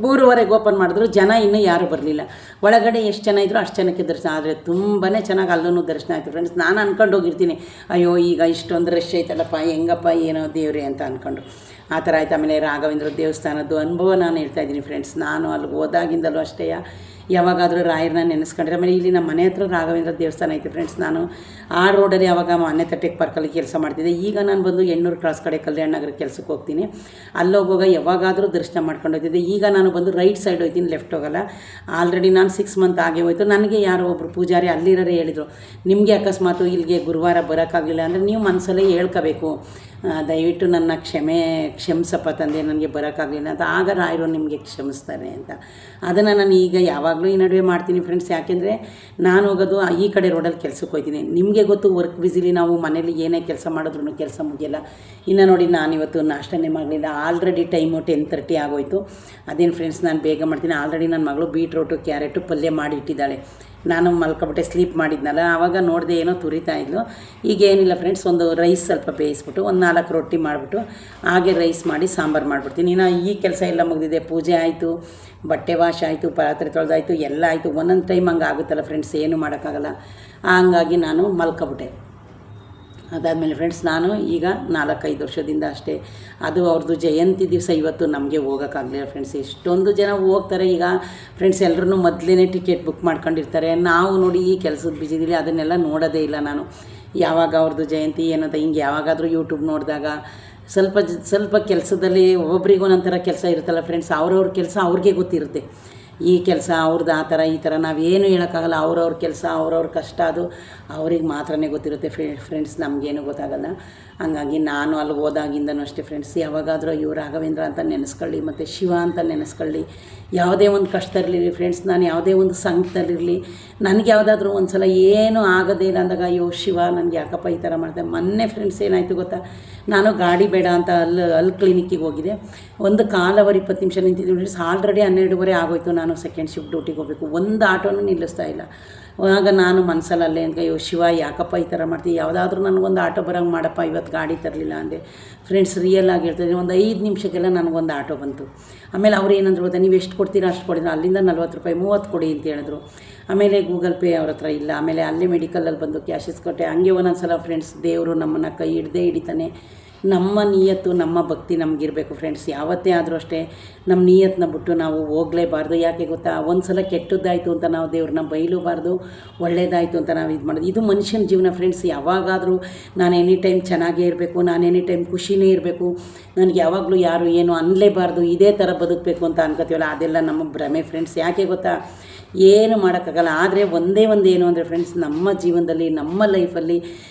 Speaker 1: 3:15 ಓಪನ್ ಮಾಡಿದ್ರು. ಜನ ಇನ್ನೂ ಯಾರೂ ಬರಲಿಲ್ಲ. ಒಳಗಡೆ ಎಷ್ಟು ಜನ ಇದ್ದರೂ ಅಷ್ಟು ಜನಕ್ಕೆ ದರ್ಶನ. ಆದರೆ ತುಂಬಾ ಚೆನ್ನಾಗಿ ಅಲ್ಲೂ ದರ್ಶನ ಆಯಿತು ಫ್ರೆಂಡ್ಸ್. ನಾನು ಅಂದ್ಕೊಂಡು ಹೋಗಿರ್ತೀನಿ, ಅಯ್ಯೋ ಈಗ ಇಷ್ಟೊಂದು ರಶ್ ಐತಲ್ಲಪ್ಪ, ಹೆಂಗಪ್ಪ ಏನೋ ದೇವ್ರೆ ಅಂತ ಅಂದ್ಕೊಂಡು ಆ ಥರ ಆಯ್ತು. ಆಮೇಲೆ ರಾಘವೇಂದ್ರ ದೇವಸ್ಥಾನದ್ದು ಅನುಭವ ನಾನು ಹೇಳ್ತಾಯಿದ್ದೀನಿ ಫ್ರೆಂಡ್ಸ್. ನಾನು ಅಲ್ಲಿಗೆ ಹೋದಾಗಿಂದಲೂ ಅಷ್ಟೇ ಯಾವಾಗಾದರೂ ರಾಯರನ್ನ ನೆನೆಸ್ಕೊಂಡ್ರೆ. ಆಮೇಲೆ ಇಲ್ಲಿ ನಮ್ಮ ಮನೆ ಹತ್ರ ರಾಘವೇಂದ್ರ ದೇವಸ್ಥಾನ ಐತೆ ಫ್ರೆಂಡ್ಸ್. ನಾನು ಆ ರೋಡಲ್ಲಿ ಯಾವಾಗ ಮನೆ ಟೆಕ್ ಪಾರ್ಕಲ್ಲಿ ಕೆಲಸ ಮಾಡ್ತಿದ್ದೆ. ಈಗ ನಾನು ಬಂದು ಎಣ್ಣೂರು ಕ್ರಾಸ್ ಕಡೆ ಕಲ್ಯಾಣ ನಗರ ಕೆಲಸಕ್ಕೆ ಹೋಗ್ತೀನಿ. ಅಲ್ಲೋಗುವಾಗ ಯಾವಾಗಾದರೂ ದರ್ಶನ ಮಾಡ್ಕೊಂಡು ಹೋಗ್ತಿದ್ದೆ. ಈಗ ನಾನು ಬಂದು ರೈಟ್ ಸೈಡ್ ಹೋಗ್ತೀನಿ, ಲೆಫ್ಟ್ ಹೋಗಲ್ಲ. ಆಲ್ರೆಡಿ ನಾನು 6 ಮಂತ್ ಆಗೇ ಹೋಯ್ತು. ನನಗೆ ಯಾರೋ ಒಬ್ಬರು ಪೂಜಾರಿ ಅಲ್ಲಿರೋರೇ ಹೇಳಿದರು, ನಿಮಗೆ ಅಕಸ್ಮಾತು ಇಲ್ಲಿಗೆ ಗುರುವಾರ ಬರೋಕ್ಕಾಗಲಿಲ್ಲ ಅಂದರೆ ನೀವು ಮನಸ್ಸಲ್ಲೇ ಹೇಳ್ಕೋಬೇಕು, ದಯವಿಟ್ಟು ನನ್ನ ಕ್ಷಮಿಸಪ್ಪ ತಂದೆ, ನನಗೆ ಬರೋಕ್ಕಾಗಲಿಲ್ಲ ಅಂತ. ಆಗ ರಾಯರು ನಿಮಗೆ ಕ್ಷಮಿಸ್ತಾರೆ ಅಂತ. ಅದನ್ನು ನಾನು ಈಗ ಯಾವಾಗಲೂ ಈ ನಡುವೆ ಮಾಡ್ತೀನಿ ಫ್ರೆಂಡ್ಸ್. ಯಾಕೆಂದರೆ ನಾನು ಹೋಗೋದು ಈ ಕಡೆ ರೋಡಲ್ಲಿ ಕೆಲಸಕ್ಕೆ ಹೋಗ್ತೀನಿ. ನಿಮಗೆ ಗೊತ್ತು, ವರ್ಕ್ ಬ್ಯುಸಿಲಿ ನಾವು ಮನೇಲಿ ಏನೇ ಕೆಲಸ ಮಾಡಿದ್ರೂ ಕೆಲಸ ಮುಗಿಯಲ್ಲ. ಇನ್ನು ನೋಡಿ, ನಾನಿವತ್ತು ನಾಷ್ಟನೇ ಮಾಡಲಿಲ್ಲ. ಆಲ್ರೆಡಿ ಟೈಮು 10:30 ಆಗೋಯ್ತು. ಅದೇನು ಫ್ರೆಂಡ್ಸ್, ನಾನು ಬೇಗ ಮಾಡ್ತೀನಿ. ಆಲ್ರೆಡಿ ನನ್ನ ಮಗಳು ಬೀಟ್ರೋಟು ಕ್ಯಾರೆಟು ಪಲ್ಯ ಮಾಡಿ ಇಟ್ಟಿದ್ದಾಳೆ. ನಾನು ಮಲ್ಕೊಬಿಟ್ಟೆ, ಸ್ಲೀಪ್ ಮಾಡಿದ್ನಲ್ಲ, ಆವಾಗ ನೋಡಿದೆ ಏನೋ ತುರಿತಾ ಇದ್ಲು. ಈಗ ಏನಿಲ್ಲ ಫ್ರೆಂಡ್ಸ್, ಒಂದು ರೈಸ್ ಸ್ವಲ್ಪ ಬೇಯಿಸ್ಬಿಟ್ಟು ಒಂದು 4 ರೊಟ್ಟಿ ಮಾಡಿಬಿಟ್ಟು ಹಾಗೆ ರೈಸ್ ಮಾಡಿ ಸಾಂಬಾರು ಮಾಡಿಬಿಡ್ತೀನಿ. ಇನ್ನು ಈ ಕೆಲಸ ಎಲ್ಲ ಮುಗಿದಿದೆ. ಪೂಜೆ ಆಯಿತು, ಬಟ್ಟೆ ವಾಶ್ ಆಯಿತು, ಪಾತ್ರೆ ತೊಳೆದಾಯಿತು, ಎಲ್ಲ ಆಯಿತು. ಒಂದೊಂದು ಟೈಮ್ ಹಂಗೆ ಆಗುತ್ತಲ್ಲ ಫ್ರೆಂಡ್ಸ್, ಏನೂ ಮಾಡೋಕ್ಕಾಗಲ್ಲ. ಹಂಗಾಗಿ ನಾನು ಮಲ್ಕೊಬಿಟ್ಟೆ. ಅದಾದಮೇಲೆ ಫ್ರೆಂಡ್ಸ್, ನಾನು ಈಗ 4-5 ವರ್ಷದಿಂದ ಅಷ್ಟೇ, ಅದು ಅವ್ರದ್ದು ಜಯಂತಿ ದಿವಸ ಇವತ್ತು ನಮಗೆ ಹೋಗೋಕ್ಕಾಗಲಿಲ್ಲ ಫ್ರೆಂಡ್ಸ್. ಎಷ್ಟೊಂದು ಜನ ಹೋಗ್ತಾರೆ ಈಗ ಫ್ರೆಂಡ್ಸ್, ಎಲ್ಲರೂ ಮೊದಲೇ ಟಿಕೆಟ್ ಬುಕ್ ಮಾಡ್ಕೊಂಡಿರ್ತಾರೆ. ನಾವು ನೋಡಿ ಈ ಕೆಲಸದ ಬಿಜಿದಿಲ್ಲ, ಅದನ್ನೆಲ್ಲ ನೋಡೋದೇ ಇಲ್ಲ ನಾನು. ಯಾವಾಗ ಅವ್ರದ್ದು ಜಯಂತಿ ಏನಂತ ಹಿಂಗೆ ಯಾವಾಗಾದರೂ ಯೂಟ್ಯೂಬ್ ನೋಡಿದಾಗ ಸ್ವಲ್ಪ ಕೆಲಸದಲ್ಲಿ ಒಬ್ಬೊಬ್ರಿಗೂ ಒಂಥರ ಕೆಲಸ ಇರುತ್ತಲ್ಲ ಫ್ರೆಂಡ್ಸ್, ಅವ್ರವ್ರ ಕೆಲಸ ಅವ್ರಿಗೆ ಗೊತ್ತಿರುತ್ತೆ. ಈ ಕೆಲಸ ಅವ್ರದ್ದು ಆ ಥರ ಈ ಥರ ನಾವೇನು ಹೇಳೋಕ್ಕಾಗಲ್ಲ. ಅವ್ರವ್ರ ಕೆಲಸ ಅವ್ರವ್ರ ಕಷ್ಟ, ಅದು ಅವ್ರಿಗೆ ಮಾತ್ರನೇ ಗೊತ್ತಿರುತ್ತೆ ಫ್ರೆಂಡ್ಸ್, ನಮಗೇನು ಗೊತ್ತಾಗಲ್ಲ. ಹಂಗಾಗಿ ನಾನು ಅಲ್ಲಿ ಹೋದಾಗಿಂದನೂ ಅಷ್ಟೇ ಫ್ರೆಂಡ್ಸ್, ಯಾವಾಗಾದರೂ ಇವು ರಾಘವೇಂದ್ರ ಅಂತ ನೆನೆಸ್ಕೊಳ್ಳಿ ಮತ್ತು ಶಿವ ಅಂತ ನೆನೆಸ್ಕೊಳ್ಳಿ. ಯಾವುದೇ ಒಂದು ಕಷ್ಟದಲ್ಲಿರಲಿ ಫ್ರೆಂಡ್ಸ್, ನಾನು ಯಾವುದೇ ಒಂದು ಸಂಕಟದಲ್ಲಿರಲಿ, ನನಗೆ ಯಾವುದಾದ್ರೂ ಒಂದು ಸಲ ಏನೂ ಆಗೋದೇ ಇಲ್ಲ ಅಂದಾಗ ಅಯ್ಯೋ ಶಿವ ನನಗೆ ಯಾಕಪ್ಪ ಈ ಥರ ಮಾಡಿದೆ. ಮೊನ್ನೆ ಫ್ರೆಂಡ್ಸ್ ಏನಾಯಿತು ಗೊತ್ತಾ, ನಾನು ಗಾಡಿ ಬೇಡ ಅಂತ ಅಲ್ಲಿ ಕ್ಲಿನಿಕ್ಕಿಗೆ ಹೋಗಿದ್ದೆ. ಒಂದು 1/4 ನಿಮಿಷ ನಿಂತಿದ್ದೆ ಫ್ರೆಂಡ್ಸ್. ಆಲ್ರೆಡಿ 12:30 ಆಗೋಯ್ತು. ನಾನು ಸೆಕೆಂಡ್ ಶಿಫ್ಟ್ ಡ್ಯೂಟಿಗೆ ಹೋಗಬೇಕು. ಒಂದು ಆಟೋನೂ ನಿಲ್ಲಿಸ್ತಾ ಇಲ್ಲ. ಆಗ ನಾನು ಮನಸ್ಸಲ್ಲಿ ಅಲ್ಲೇ ಅನ್ಕ ಅಯ್ಯೋ ಶಿವ ಯಾಕಪ್ಪ ಈ ಥರ ಮಾಡ್ತೀವಿ, ಯಾವುದಾದ್ರೂ ನನಗೊಂದು ಆಟೋ ಬರೋಂಗೆ ಮಾಡಪ್ಪ, ಇವತ್ತು ಗಾಡಿ ತರಲಿಲ್ಲ ಅಂದೆ ಫ್ರೆಂಡ್ಸ್. ರಿಯಲ್ ಆಗಿ ಹೇಳ್ತಾಯಿದ್ದೀನಿ, ಒಂದು 5 ನಿಮಿಷಕ್ಕೆಲ್ಲ ನನಗೊಂದು ಆಟೋ ಬಂತು. ಆಮೇಲೆ ಅವ್ರು ಏನಂದ್ರು ಗೊತ್ತಾ, ನೀವು ಎಷ್ಟು ಕೊಡ್ತೀರಾ ಅಷ್ಟು ಕೊಡಿದ್ರು, ಅಲ್ಲಿಂದ 40 ರೂಪಾಯಿ 30 ಕೊಡಿ ಅಂತ ಹೇಳಿದ್ರು. ಆಮೇಲೆ ಗೂಗಲ್ ಪೇ ಅವ್ರ ಹತ್ರ ಇಲ್ಲ. ಆಮೇಲೆ ಅಲ್ಲೇ ಮೆಡಿಕಲಲ್ಲಿ ಬಂದು ಕ್ಯಾಶ್ ಇಸ್ಕೊಟ್ಟೆ. ಹಂಗೆ ಒಂದೊಂದು ಸಲ ಫ್ರೆಂಡ್ಸ್ ದೇವರು ನಮ್ಮನ್ನು ಕೈ ಹಿಡಿತಾನೆ. ನಮ್ಮ ನಿಯತ್ತು ನಮ್ಮ ಭಕ್ತಿ ನಮಗಿರಬೇಕು ಫ್ರೆಂಡ್ಸ್. ಯಾವತ್ತೇ ಆದರೂ ಅಷ್ಟೇ ನಮ್ಮ ನಿಯತ್ತನ್ನ ಬಿಟ್ಟು ನಾವು ಹೋಗಲೇಬಾರ್ದು. ಯಾಕೆ ಗೊತ್ತಾ, ಒಂದು ಸಲ ಕೆಟ್ಟದ್ದಾಯಿತು ಅಂತ ನಾವು ದೇವ್ರನ್ನ ಬೈಲೂಬಾರ್ದು, ಒಳ್ಳೇದಾಯಿತು ಅಂತ ನಾವು ಇದು ಮಾಡೋದು. ಇದು ಮನುಷ್ಯನ ಜೀವನ ಫ್ರೆಂಡ್ಸ್. ಯಾವಾಗಾದರೂ ನಾನು ಎನಿ ಟೈಮ್ ಚೆನ್ನಾಗೇ ಇರಬೇಕು, ನಾನು ಎನಿ ಟೈಮ್ ಖುಷಿನೇ ಇರಬೇಕು, ನನಗೆ ಯಾವಾಗಲೂ ಯಾರು ಏನು ಅನ್ನಲೇಬಾರ್ದು, ಇದೇ ಥರ ಬದುಕಬೇಕು ಅಂತ ಅನ್ಕೋತೀವಲ್ಲ, ಅದೆಲ್ಲ ನಮ್ಮ ಭ್ರಮೆ ಫ್ರೆಂಡ್ಸ್. ಯಾಕೆ ಗೊತ್ತಾ, ಏನು ಮಾಡೋಕ್ಕಾಗಲ್ಲ. ಆದರೆ ಒಂದೇ ಒಂದು ಏನು ಅಂದರೆ ಫ್ರೆಂಡ್ಸ್, ನಮ್ಮ ಜೀವನದಲ್ಲಿ ನಮ್ಮ ಲೈಫಲ್ಲಿ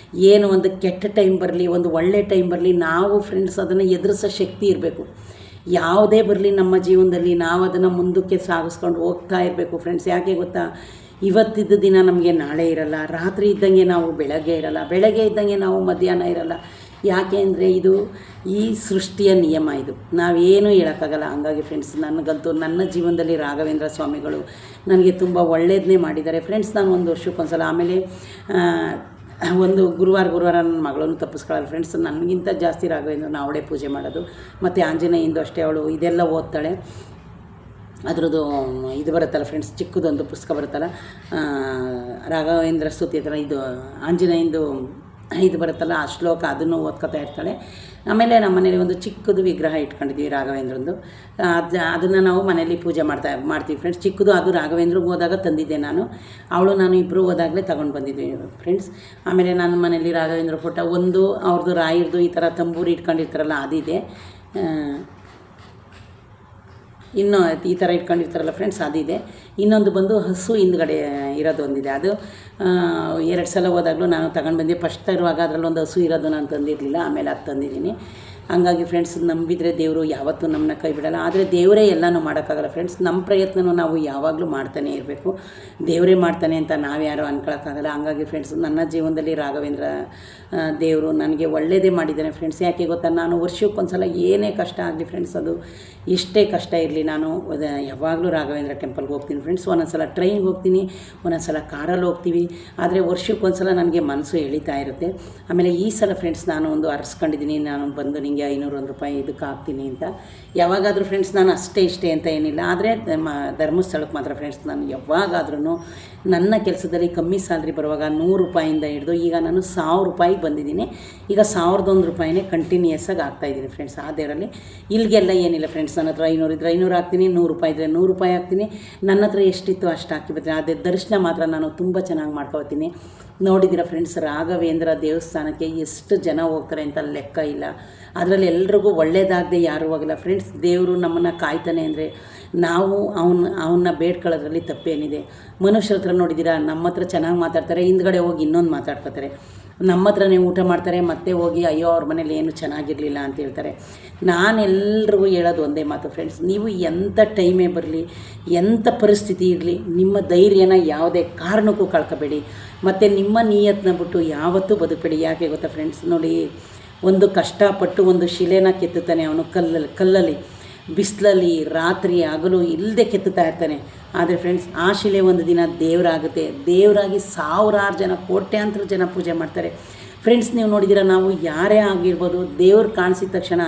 Speaker 1: ಏನು ಒಂದು ಕೆಟ್ಟ ಟೈಮ್ ಬರಲಿ, ಒಂದು ಒಳ್ಳೆ ಟೈಮ್ ಬರಲಿ, ನಾವು ಫ್ರೆಂಡ್ಸ್ ಅದನ್ನು ಎದುರಿಸೋ ಶಕ್ತಿ ಇರಬೇಕು. ಯಾವುದೇ ಬರಲಿ ನಮ್ಮ ಜೀವನದಲ್ಲಿ ನಾವು ಅದನ್ನು ಮುಂದಕ್ಕೆ ಸಾಗಿಸ್ಕೊಂಡು ಹೋಗ್ತಾ ಇರಬೇಕು ಫ್ರೆಂಡ್ಸ್. ಯಾಕೆ ಗೊತ್ತಾ, ಇವತ್ತಿದ್ದ ದಿನ ನಮಗೆ ನಾಳೆ ಇರಲ್ಲ, ರಾತ್ರಿ ಇದ್ದಂಗೆ ನಾವು ಬೆಳಗ್ಗೆ ಇರಲ್ಲ, ಬೆಳಗ್ಗೆ ಇದ್ದಂಗೆ ನಾವು ಮಧ್ಯಾಹ್ನ ಇರಲ್ಲ. ಯಾಕೆ ಅಂದರೆ ಇದು ಈ ಸೃಷ್ಟಿಯ ನಿಯಮ, ಇದು ನಾವೇನೂ ಹೇಳೋಕ್ಕಾಗಲ್ಲ. ಹಂಗಾಗಿ ಫ್ರೆಂಡ್ಸ್, ನನಗಂತೂ ನನ್ನ ಜೀವನದಲ್ಲಿ ರಾಘವೇಂದ್ರ ಸ್ವಾಮಿಗಳು ನನಗೆ ತುಂಬ ಒಳ್ಳೆಯದನ್ನೇ ಮಾಡಿದ್ದಾರೆ ಫ್ರೆಂಡ್ಸ್. ನಾನು ಒಂದು ವರ್ಷಕ್ಕೊಂದ್ಸಲ, ಆಮೇಲೆ ಒಂದು ಗುರುವಾರ ನನ್ನ ಮಗಳನ್ನು ತಪ್ಪಿಸ್ಕೊಳ್ಳಲ್ಲ ಫ್ರೆಂಡ್ಸ್. ನನಗಿಂತ ಜಾಸ್ತಿ ರಾಘವೇಂದ್ರನ ಅವಳೇ ಪೂಜೆ ಮಾಡೋದು. ಮತ್ತು ಆಂಜನೇಯಿಂದ ಅಷ್ಟೇ, ಅವಳು ಇದೆಲ್ಲ ಓದ್ತಾಳೆ. ಅದರದ್ದು ಇದು ಬರುತ್ತಲ್ಲ ಫ್ರೆಂಡ್ಸ್, ಚಿಕ್ಕದೊಂದು ಪುಸ್ತಕ ಬರುತ್ತಲ್ಲ, ರಾಘವೇಂದ್ರ ಸ್ತುತಿ ಥರ, ಇದು ಆಂಜನೇಯಂದು ಇದು ಬರುತ್ತಲ್ಲ ಆ ಶ್ಲೋಕ, ಅದನ್ನು ಓದ್ಕೊತಾ ಇರ್ತಾಳೆ. ಆಮೇಲೆ ನಮ್ಮ ಮನೇಲಿ ಒಂದು ಚಿಕ್ಕದು ವಿಗ್ರಹ ಇಟ್ಕೊಂಡಿದ್ವಿ ರಾಘವೇಂದ್ರಂದು. ಅದನ್ನು ನಾವು ಮನೇಲಿ ಪೂಜೆ ಮಾಡ್ತೀವಿ ಫ್ರೆಂಡ್ಸ್. ಚಿಕ್ಕದು, ಅದು ರಾಘವೇಂದ್ರಿಗೆ ಹೋದಾಗ ತಂದಿದ್ದೆ ನಾನು. ನಾನು ಇಬ್ಬರು ಹೋದಾಗಲೇ ತೊಗೊಂಡು ಬಂದಿದ್ವಿ ಫ್ರೆಂಡ್ಸ್. ಆಮೇಲೆ ನನ್ನ ಮನೇಲಿ ರಾಘವೇಂದ್ರ ಫೋಟೋ ಒಂದು, ಅವ್ರದ್ದು ರಾಯರ್ದು ಈ ಥರ ತಂಬೂರಿ ಇಟ್ಕೊಂಡಿರ್ತಾರಲ್ಲ ಅದಿದೆ. ಇನ್ನೂ ಈ ಥರ ಇಟ್ಕೊಂಡಿರ್ತಾರಲ್ಲ ಫ್ರೆಂಡ್ಸ್, ಅದಿದೆ. ಇನ್ನೊಂದು ಬಂದು ಹಸು ಹಿಂದ್ಗಡೆ ಇರೋದೊಂದಿದೆ. ಅದು 2 ಸಲ ಹೋದಾಗಲೂ ನಾನು ತಗೊಂಡು ಬಂದೆ. ಫಸ್ಟ್ ಇರುವಾಗ ಅದರಲ್ಲೊಂದು ಹಸು ಇರೋದು ನಾನು ತಂದಿರಲಿಲ್ಲ, ಆಮೇಲೆ ಅದು ತಂದಿದ್ದೀನಿ. ಹಂಗಾಗಿ ಫ್ರೆಂಡ್ಸ್, ನಂಬಿದರೆ ದೇವರು ಯಾವತ್ತೂ ನಮ್ಮನ್ನ ಕೈ ಬಿಡಲ್ಲ. ಆದರೆ ದೇವರೇ ಎಲ್ಲನೂ ಮಾಡೋಕ್ಕಾಗಲ್ಲ ಫ್ರೆಂಡ್ಸ್. ನಮ್ಮ ಪ್ರಯತ್ನನೂ ನಾವು ಯಾವಾಗಲೂ ಮಾಡ್ತಾನೇ ಇರಬೇಕು. ದೇವರೇ ಮಾಡ್ತಾನೆ ಅಂತ ನಾವ್ಯಾರೂ ಅಂದ್ಕೊಳಕ್ಕಾಗಲ್ಲ. ಹಂಗಾಗಿ ಫ್ರೆಂಡ್ಸ್, ನನ್ನ ಜೀವನದಲ್ಲಿ ರಾಘವೇಂದ್ರ ದೇವರು ನನಗೆ ಒಳ್ಳೆಯದೇ ಮಾಡಿದ್ದಾನೆ ಫ್ರೆಂಡ್ಸ್. ಯಾಕೆ ಗೊತ್ತಾ, ನಾನು ವರ್ಷಕ್ಕೊಂದ್ಸಲ ಏನೇ ಕಷ್ಟ ಆಗಲಿ ಫ್ರೆಂಡ್ಸ್, ಅದು ಎಷ್ಟೇ ಕಷ್ಟ ಇರಲಿ, ನಾನು ಯಾವಾಗಲೂ ರಾಘವೇಂದ್ರ ಟೆಂಪಲ್ಗೆ ಹೋಗ್ತೀನಿ ಫ್ರೆಂಡ್ಸ್. ಒಂದೊಂದು ಸಲ ಟ್ರೈನ್ಗೆ ಹೋಗ್ತೀನಿ, ಒಂದೊಂದು ಸಲ ಕಾರಲ್ಲಿ ಹೋಗ್ತೀವಿ. ಆದರೆ ವರ್ಷಕ್ಕೊಂದ್ಸಲ ನನಗೆ ಮನಸ್ಸು ಎಳಿತಾ ಇರುತ್ತೆ. ಆಮೇಲೆ ಈ ಸಲ ಫ್ರೆಂಡ್ಸ್, ನಾನು ಒಂದು ಅರ್ಸ್ಕೊಂಡಿದ್ದೀನಿ, ನಾನು ಬಂದು ನಿಮಗೆ 501 ರೂಪಾಯಿ ಇದಕ್ಕೆ ಹಾಕ್ತೀನಿ ಅಂತ. ಯಾವಾಗಾದರೂ ಫ್ರೆಂಡ್ಸ್, ನಾನು ಇಷ್ಟೇ ಅಂತ ಏನಿಲ್ಲ. ಆದರೆ ಧರ್ಮಸ್ಥಳಕ್ಕೆ ಮಾತ್ರ ಫ್ರೆಂಡ್ಸ್, ನಾನು ಯಾವಾಗಾದ್ರೂ ನನ್ನ ಕೆಲಸದಲ್ಲಿ ಕಮ್ಮಿ ಸ್ಯಾಲ್ರಿ ಬರುವಾಗ 100 ರೂಪಾಯಿಂದ ಹಿಡಿದು ಈಗ ನಾನು 1000 ರೂಪಾಯಿಗೆ ಬಂದಿದ್ದೀನಿ. ಈಗ 1001 ರೂಪಾಯಿನೇ ಕಂಟಿನ್ಯೂಯಸ್ ಆಗಿ ಆಗ್ತಾಯಿದ್ದೀನಿ ಫ್ರೆಂಡ್ಸ್. ಆ ದೇವರಲ್ಲಿ ಇಲ್ಲಿಗೆಲ್ಲ ಏನಿಲ್ಲ ಫ್ರೆಂಡ್ಸ್. ನನ್ನ ಹತ್ರ 500 ಇದ್ದರೆ 500 ಹಾಕ್ತೀನಿ, 100 ರೂಪಾಯಿ ಇದ್ದರೆ 100 ರೂಪಾಯಿ ಹಾಕ್ತೀನಿ. ನನ್ನ ಹತ್ರ ಎಷ್ಟಿತ್ತು ಅಷ್ಟು ಹಾಕಿ ಬರ್ತೀನಿ. ಅದೇ ದರ್ಶನ ಮಾತ್ರ ನಾನು ತುಂಬ ಚೆನ್ನಾಗಿ ಮಾಡ್ಕೊಳ್ತೀನಿ. ನೋಡಿದ್ದೀರಾ ಫ್ರೆಂಡ್ಸ್, ರಾಘವೇಂದ್ರ ದೇವಸ್ಥಾನಕ್ಕೆ ಎಷ್ಟು ಜನ ಹೋಗ್ತಾರೆ ಅಂತ ಲೆಕ್ಕ ಇಲ್ಲ. ಅದರಲ್ಲಿ ಎಲ್ರಿಗೂ ಒಳ್ಳೆಯದಾಗದೆ ಯಾರೂ ಹೋಗಲ್ಲ ಫ್ರೆಂಡ್ಸ್. ದೇವರು ನಮ್ಮನ್ನು ಕಾಯ್ತಾನೆ ಅಂದರೆ ನಾವು ಅವನ್ನ ಬೇಡ್ಕೊಳ್ಳೋದ್ರಲ್ಲಿ ತಪ್ಪೇನಿದೆ. ಮನುಷ್ಯರ ಹತ್ರ ನೋಡಿದ್ದೀರಾ, ನಮ್ಮ ಹತ್ರ ಚೆನ್ನಾಗಿ ಮಾತಾಡ್ತಾರೆ, ಹಿಂದ್ಗಡೆ ಹೋಗಿ ಇನ್ನೊಂದು ಮಾತಾಡ್ಕೋತಾರೆ. ನಮ್ಮ ಹತ್ರನೇ ಊಟ ಮಾಡ್ತಾರೆ, ಮತ್ತೆ ಹೋಗಿ ಅಯ್ಯೋ ಅವ್ರ ಮನೇಲಿ ಏನು ಚೆನ್ನಾಗಿರಲಿಲ್ಲ ಅಂತ ಹೇಳ್ತಾರೆ. ನಾನೆಲ್ರಿಗೂ ಹೇಳೋದು ಒಂದೇ ಮಾತು ಫ್ರೆಂಡ್ಸ್, ನೀವು ಎಂಥ ಟೈಮೇ ಬರಲಿ, ಎಂಥ ಪರಿಸ್ಥಿತಿ ಇರಲಿ, ನಿಮ್ಮ ಧೈರ್ಯನ ಯಾವುದೇ ಕಾರಣಕ್ಕೂ ಕಳ್ಕೊಬೇಡಿ. ಮತ್ತು ನಿಮ್ಮ ನಿಯತ್ನ ಬಿಟ್ಟು ಯಾವತ್ತೂ ಬದುಕಬೇಡಿ. ಯಾಕೆ ಗೊತ್ತಾ ಫ್ರೆಂಡ್ಸ್, ನೋಡಿ, ಒಂದು ಕಷ್ಟಪಟ್ಟು ಒಂದು ಶಿಲೆನ ಕೆತ್ತುತ್ತಾನೆ ಅವನು, ಕಲ್ಲಲ್ಲಿ ಬಿಸಿಲಲ್ಲಿ ರಾತ್ರಿ ಹಗಲು ಇಲ್ಲದೆ ಕೆತ್ತುತ್ತಾ ಇರ್ತಾನೆ. ಆದರೆ ಫ್ರೆಂಡ್ಸ್, ಆ ಶಿಲೆ ಒಂದು ದಿನ ದೇವರಾಗುತ್ತೆ. ದೇವರಾಗಿ 1000 ಜನ, ಕೋಟ್ಯಾಂತರ ಜನ ಪೂಜೆ ಮಾಡ್ತಾರೆ ಫ್ರೆಂಡ್ಸ್. ನೀವು ನೋಡಿದ್ದೀರಾ, ನಾವು ಯಾರೇ ಆಗಿರ್ಬೋದು, ದೇವ್ರು ಕಾಣಿಸಿದ ತಕ್ಷಣ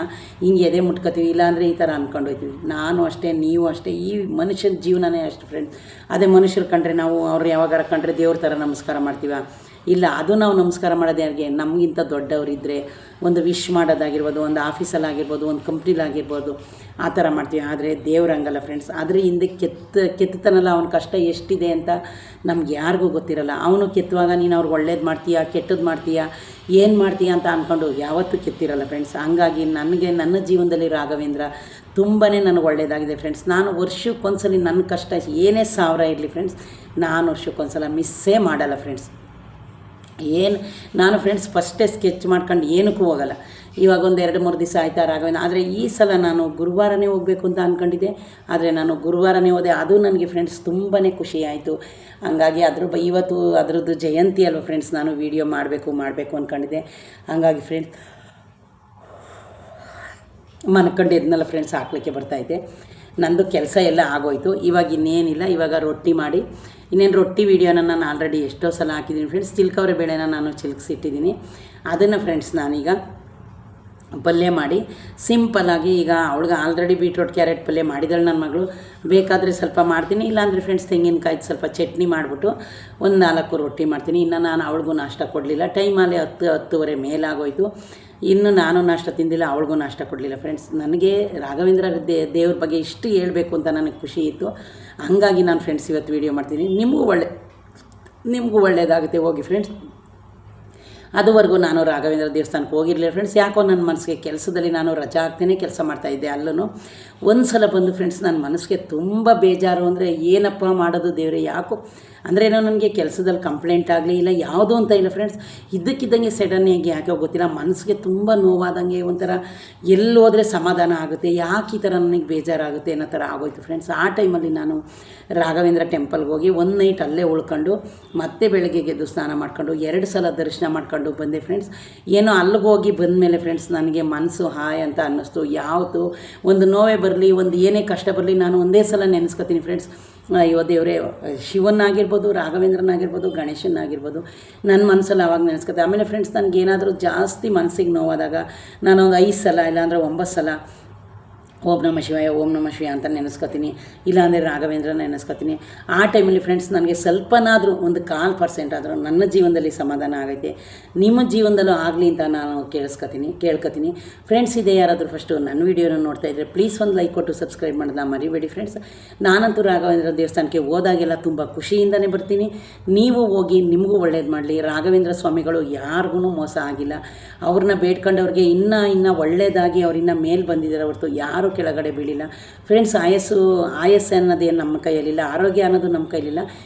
Speaker 1: ಹಿಂಗೆ ಎದೆ ಮುಟ್ಕೋತೀವಿ, ಇಲ್ಲಾಂದರೆ ಈ ಥರ ಅಂದ್ಕೊಂಡು ಹೋಗ್ತೀವಿ. ನಾನು ಅಷ್ಟೇ, ನೀವು ಅಷ್ಟೇ. ಈ ಮನುಷ್ಯನ ಜೀವನನೇ ಅಷ್ಟು ಫ್ರೆಂಡ್ಸ್. ಅದೇ ಮನುಷ್ಯರು ಕಂಡ್ರೆ ನಾವು ಅವ್ರು ಯಾವಾಗಾರ ಕಂಡ್ರೆ ದೇವ್ರ ಥರ ನಮಸ್ಕಾರ ಮಾಡ್ತೀವ? ಇಲ್ಲ. ಅದು ನಾವು ನಮಸ್ಕಾರ ಮಾಡೋದು ಯಾರಿಗೆ? ನಮಗಿಂತ ದೊಡ್ಡವರಿದ್ದರೆ ಒಂದು ವಿಶ್ ಮಾಡೋದಾಗಿರ್ಬೋದು, ಒಂದು ಆಫೀಸಲ್ಲಾಗಿರ್ಬೋದು, ಒಂದು ಕಂಪ್ನಿಲಾಗಿರ್ಬೋದು, ಆ ಥರ ಮಾಡ್ತೀವಿ. ಆದರೆ ದೇವ್ರಂಗಲ್ಲ ಫ್ರೆಂಡ್ಸ್. ಆದರೆ ಹಿಂದೆ ಕೆತ್ತನಲ್ಲ, ಅವನ ಕಷ್ಟ ಎಷ್ಟಿದೆ ಅಂತ ನಮ್ಗೆ ಯಾರಿಗೂ ಗೊತ್ತಿರಲ್ಲ. ಅವನು ಕೆತ್ತುವಾಗ ನೀನು ಅವ್ರಿಗೆ ಒಳ್ಳೇದು ಮಾಡ್ತೀಯಾ, ಕೆಟ್ಟದ್ದು ಮಾಡ್ತೀಯಾ, ಏನು ಮಾಡ್ತೀಯಾ ಅಂತ ಅಂದ್ಕೊಂಡು ಯಾವತ್ತೂ ಕೆತ್ತಿರಲ್ಲ ಫ್ರೆಂಡ್ಸ್. ಹಂಗಾಗಿ ನನ್ನ ಜೀವನದಲ್ಲಿ ರಾಘವೇಂದ್ರ ತುಂಬಾ ನನಗೆ ಒಳ್ಳೆಯದಾಗಿದೆ ಫ್ರೆಂಡ್ಸ್. ನಾನು ವರ್ಷಕ್ಕೊಂದ್ಸಲ ನನ್ನ ಕಷ್ಟ ಏನೇ 1000 ಇರಲಿ ಫ್ರೆಂಡ್ಸ್, ನಾನು ವರ್ಷಕ್ಕೊಂದ್ಸಲ ಮಿಸ್ಸೇ ಮಾಡಲ್ಲ ಫ್ರೆಂಡ್ಸ್. ನಾನು ಫ್ರೆಂಡ್ಸ್ ಫಸ್ಟೇ ಸ್ಕೆಚ್ ಮಾಡ್ಕೊಂಡು ಏನಕ್ಕೂ ಹೋಗಲ್ಲ. ಇವಾಗ ಒಂದು 2-3 ದಿವಸ ಆಯ್ತಾ ರಾಘವೇಂದ್ರ. ಆದರೆ ಈ ಸಲ ನಾನು ಗುರುವಾರನೇ ಹೋಗಬೇಕು ಅಂತ ಅಂದ್ಕೊಂಡಿದ್ದೆ, ಆದರೆ ನಾನು ಗುರುವಾರನೇ ಹೋದೆ. ಅದು ನನಗೆ ಫ್ರೆಂಡ್ಸ್ ತುಂಬಾ ಖುಷಿ ಆಯಿತು. ಹಂಗಾಗಿ ಇವತ್ತು ಅದರದ್ದು ಜಯಂತಿ ಅಲ್ವ ಫ್ರೆಂಡ್ಸ್, ನಾನು ವೀಡಿಯೋ ಮಾಡಬೇಕು ಅಂದ್ಕೊಂಡಿದ್ದೆ. ಹಂಗಾಗಿ ಫ್ರೆಂಡ್ಸ್ ಮನ್ಕೊಂಡಿದ್ನಲ್ಲ ಫ್ರೆಂಡ್ಸ್, ಹಾಕ್ಲಿಕ್ಕೆ ಬರ್ತಾಯಿದ್ದೆ. ನಂದು ಕೆಲಸ ಎಲ್ಲ ಆಗೋಯ್ತು. ಇವಾಗ ಇನ್ನೇನಿಲ್ಲ, ಇವಾಗ ರೊಟ್ಟಿ ಮಾಡಿ ರೊಟ್ಟಿ ವೀಡಿಯೋನ ನಾನು ಆಲ್ರೆಡಿ ಎಷ್ಟೋ ಸಲ ಹಾಕಿದ್ದೀನಿ ಫ್ರೆಂಡ್ಸ್. ಚಿಲ್ಕವರೆ ಬೇಳೆನ ನಾನು ಚಿಲ್ಕಿಸಿಟ್ಟಿದ್ದೀನಿ. ಅದನ್ನು ಫ್ರೆಂಡ್ಸ್ ನಾನೀಗ ಪಲ್ಯ ಮಾಡಿ ಸಿಂಪಲ್ಲಾಗಿ, ಈಗ ಅವಳಿಗೆ ಆಲ್ರೆಡಿ ಬೀಟ್ರೋಟ್ ಕ್ಯಾರೆಟ್ ಪಲ್ಯ ಮಾಡಿದಳು ನನ್ನ ಮಗಳು. ಬೇಕಾದರೆ ಸ್ವಲ್ಪ ಮಾಡ್ತೀನಿ, ಇಲ್ಲಾಂದರೆ ಫ್ರೆಂಡ್ಸ್ ತೆಂಗಿನಕಾಯ್ದು ಸ್ವಲ್ಪ ಚಟ್ನಿ ಮಾಡಿಬಿಟ್ಟು ಒಂದು 4 ರೊಟ್ಟಿ ಮಾಡ್ತೀನಿ. ಇನ್ನು ನಾನು ಅವಳಿಗೂ ನಾಷ್ಟ ಕೊಡಲಿಲ್ಲ. ಟೈಮಲ್ಲಿ 10-10:30 ಮೇಲಾಗೋಯ್ತು. ಇನ್ನು ನಾನು ನಾಷ್ಟ ತಿಂದಿಲ್ಲ, ಅವಳಿಗೂ ನಾಷ್ಟ ಕೊಡಲಿಲ್ಲ ಫ್ರೆಂಡ್ಸ್. ನನಗೆ ರಾಘವೇಂದ್ರ ದೇವ್ರ ಬಗ್ಗೆ ಇಷ್ಟು ಹೇಳಬೇಕು ಅಂತ ನನಗೆ ಖುಷಿ ಇತ್ತು. ಹಾಗಾಗಿ ನಾನು ಫ್ರೆಂಡ್ಸ್ ಇವತ್ತು ವೀಡಿಯೋ ಮಾಡ್ತೀನಿ. ನಿಮಗೂ ಒಳ್ಳೆಯದಾಗುತ್ತೆ, ಹೋಗಿ ಫ್ರೆಂಡ್ಸ್. ಅದುವರೆಗೂ ನಾನು ರಾಘವೇಂದ್ರ ದೇವಸ್ಥಾನಕ್ಕೆ ಹೋಗಿರಲಿಲ್ಲ ಫ್ರೆಂಡ್ಸ್. ಯಾಕೋ ನನ್ನ ಮನಸ್ಸಿಗೆ ಕೆಲಸದಲ್ಲಿ ನಾನು ರಜಾ ಆಗ್ತೇನೆ ಕೆಲಸ ಮಾಡ್ತಾಯಿದ್ದೆ. ಅಲ್ಲೂ ಒಂದು ಸಲ ಬಂದು ಫ್ರೆಂಡ್ಸ್ ನನ್ನ ಮನಸ್ಸಿಗೆ ತುಂಬ ಬೇಜಾರು. ಅಂದರೆ ಏನಪ್ಪ ಮಾಡೋದು ದೇವರೇ, ಯಾಕೋ ಅಂದ್ರೇನೋ ನನಗೆ ಕೆಲಸದಲ್ಲಿ ಕಂಪ್ಲೇಂಟ್ ಆಗಲಿ ಇಲ್ಲ ಯಾವುದೋ ಅಂತ ಇಲ್ಲ ಫ್ರೆಂಡ್ಸ್. ಇದ್ದಕ್ಕಿದ್ದಂಗೆ ಸಡನ್ನಾಗಿ ಯಾಕೋ ಗೊತ್ತಿಲ್ಲ ಮನಸ್ಸಿಗೆ ತುಂಬ ನೋವಾದಂಗೆ, ಒಂಥರ ಎಲ್ಲಿ ಹೋದರೆ ಸಮಾಧಾನ ಆಗುತ್ತೆ, ಯಾಕೆ ಈ ಥರ ನನಗೆ ಬೇಜಾರಾಗುತ್ತೆ ಅನ್ನೋ ಥರ ಆಗೋಯ್ತು ಫ್ರೆಂಡ್ಸ್. ಆ ಟೈಮಲ್ಲಿ ನಾನು ರಾಘವೇಂದ್ರ ಟೆಂಪಲ್ಗೆ ಹೋಗಿ ಒಂದು ನೈಟ್ ಅಲ್ಲೇ ಉಳ್ಕೊಂಡು ಮತ್ತೆ ಬೆಳಗ್ಗೆ ಎದ್ದು ಸ್ನಾನ ಮಾಡ್ಕೊಂಡು 2 ಸಲ ದರ್ಶನ ಮಾಡ್ಕೊಂಡು ಬಂದೆ ಫ್ರೆಂಡ್ಸ್. ಏನೋ ಅಲ್ಲಿಗೆ ಹೋಗಿ ಬಂದಮೇಲೆ ಫ್ರೆಂಡ್ಸ್ ನನಗೆ ಮನಸ್ಸು ಹಾಯ್ ಅಂತ ಅನ್ನಿಸ್ತು. ಯಾವುದು ಒಂದು ನೋವೇ ಬರಲಿ, ಒಂದು ಏನೇ ಕಷ್ಟ ಬರಲಿ, ನಾನು ಒಂದೇ ಸಲ ನೆನೆಸ್ಕೊತೀನಿ ಫ್ರೆಂಡ್ಸ್. ಅಯ್ಯೋ ದೇವರೇ, ಶಿವನಾಗಿರ್ಬೋದು, ರಾಘವೇಂದ್ರನಾಗಿರ್ಬೋದು, ಗಣೇಶನಾಗಿರ್ಬೋದು, ನನ್ನ ಮನಸ್ಸಲ್ಲಿ ಆವಾಗ ನೆನೆಸ್ಕೊತೆ. ಆಮೇಲೆ ಫ್ರೆಂಡ್ಸ್ ನನಗೇನಾದರೂ ಜಾಸ್ತಿ ಮನಸ್ಸಿಗೆ ನೋವಾದಾಗ ನಾನು ಒಂದು 5 ಸಲ ಇಲ್ಲಾಂದರೆ 9 ಸಲ ಓಂ ನಮಃ ಶಿವಾಯ ಅಂತ ನೆನೆಸ್ಕೊತೀನಿ, ಇಲ್ಲಾಂದರೆ ರಾಘವೇಂದ್ರ ನೆನೆಸ್ಕೊತೀನಿ. ಆ ಟೈಮಲ್ಲಿ ಫ್ರೆಂಡ್ಸ್ ನನಗೆ ಸ್ವಲ್ಪನಾದರೂ ಒಂದು 1% ಆದರೂ ನನ್ನ ಜೀವನದಲ್ಲಿ ಸಮಾಧಾನ ಆಗೈತೆ. ನಿಮ್ಮ ಜೀವನದಲ್ಲೂ ಆಗಲಿ ಅಂತ ನಾನು ಕೇಳ್ಕೊತೀನಿ ಫ್ರೆಂಡ್ಸ್. ಇದೇ ಯಾರಾದರೂ ಫಸ್ಟು ನನ್ನ ವೀಡಿಯೋನ ನೋಡ್ತಾ ಇದ್ದರೆ ಪ್ಲೀಸ್ ಒಂದು ಲೈಕ್ ಕೊಟ್ಟು ಸಬ್ಸ್ಕ್ರೈಬ್ ಮಾಡೋದನ್ನ ಮರಿಬೇಡಿ ಫ್ರೆಂಡ್ಸ್. ನಾನಂತೂ ರಾಘವೇಂದ್ರ ದೇವಸ್ಥಾನಕ್ಕೆ ಹೋದಾಗೆಲ್ಲ ತುಂಬ ಖುಷಿಯಿಂದನೇ ಬರ್ತೀನಿ. ನೀವು ಹೋಗಿ ನಿಮಗೂ ಒಳ್ಳೇದು ಮಾಡಲಿ. ರಾಘವೇಂದ್ರ ಸ್ವಾಮಿಗಳು ಯಾರಿಗೂ ಮೋಸ ಆಗಿಲ್ಲ. ಅವ್ರನ್ನ ಬೇಡ್ಕೊಂಡವ್ರಿಗೆ ಇನ್ನೂ ಒಳ್ಳೆಯದಾಗಿ ಅವ್ರಿನ್ನ ಮೇಲೆ ಬಂದಿದ್ದಾರೆ ಹೊರತು ಯಾರು ಕೆಳಗಡೆ ಬೀಳಿಲ್ಲ ಫ್ರೆಂಡ್ಸ್. ಆಯಸ್ಸು ಅನ್ನೋದೇನು ನಮ್ಮ ಕೈಯಲ್ಲಿಲ್ಲ, ಆರೋಗ್ಯ ಅನ್ನೋದು ನಮ್ಮ ಕೈಲಿಲ್ಲ.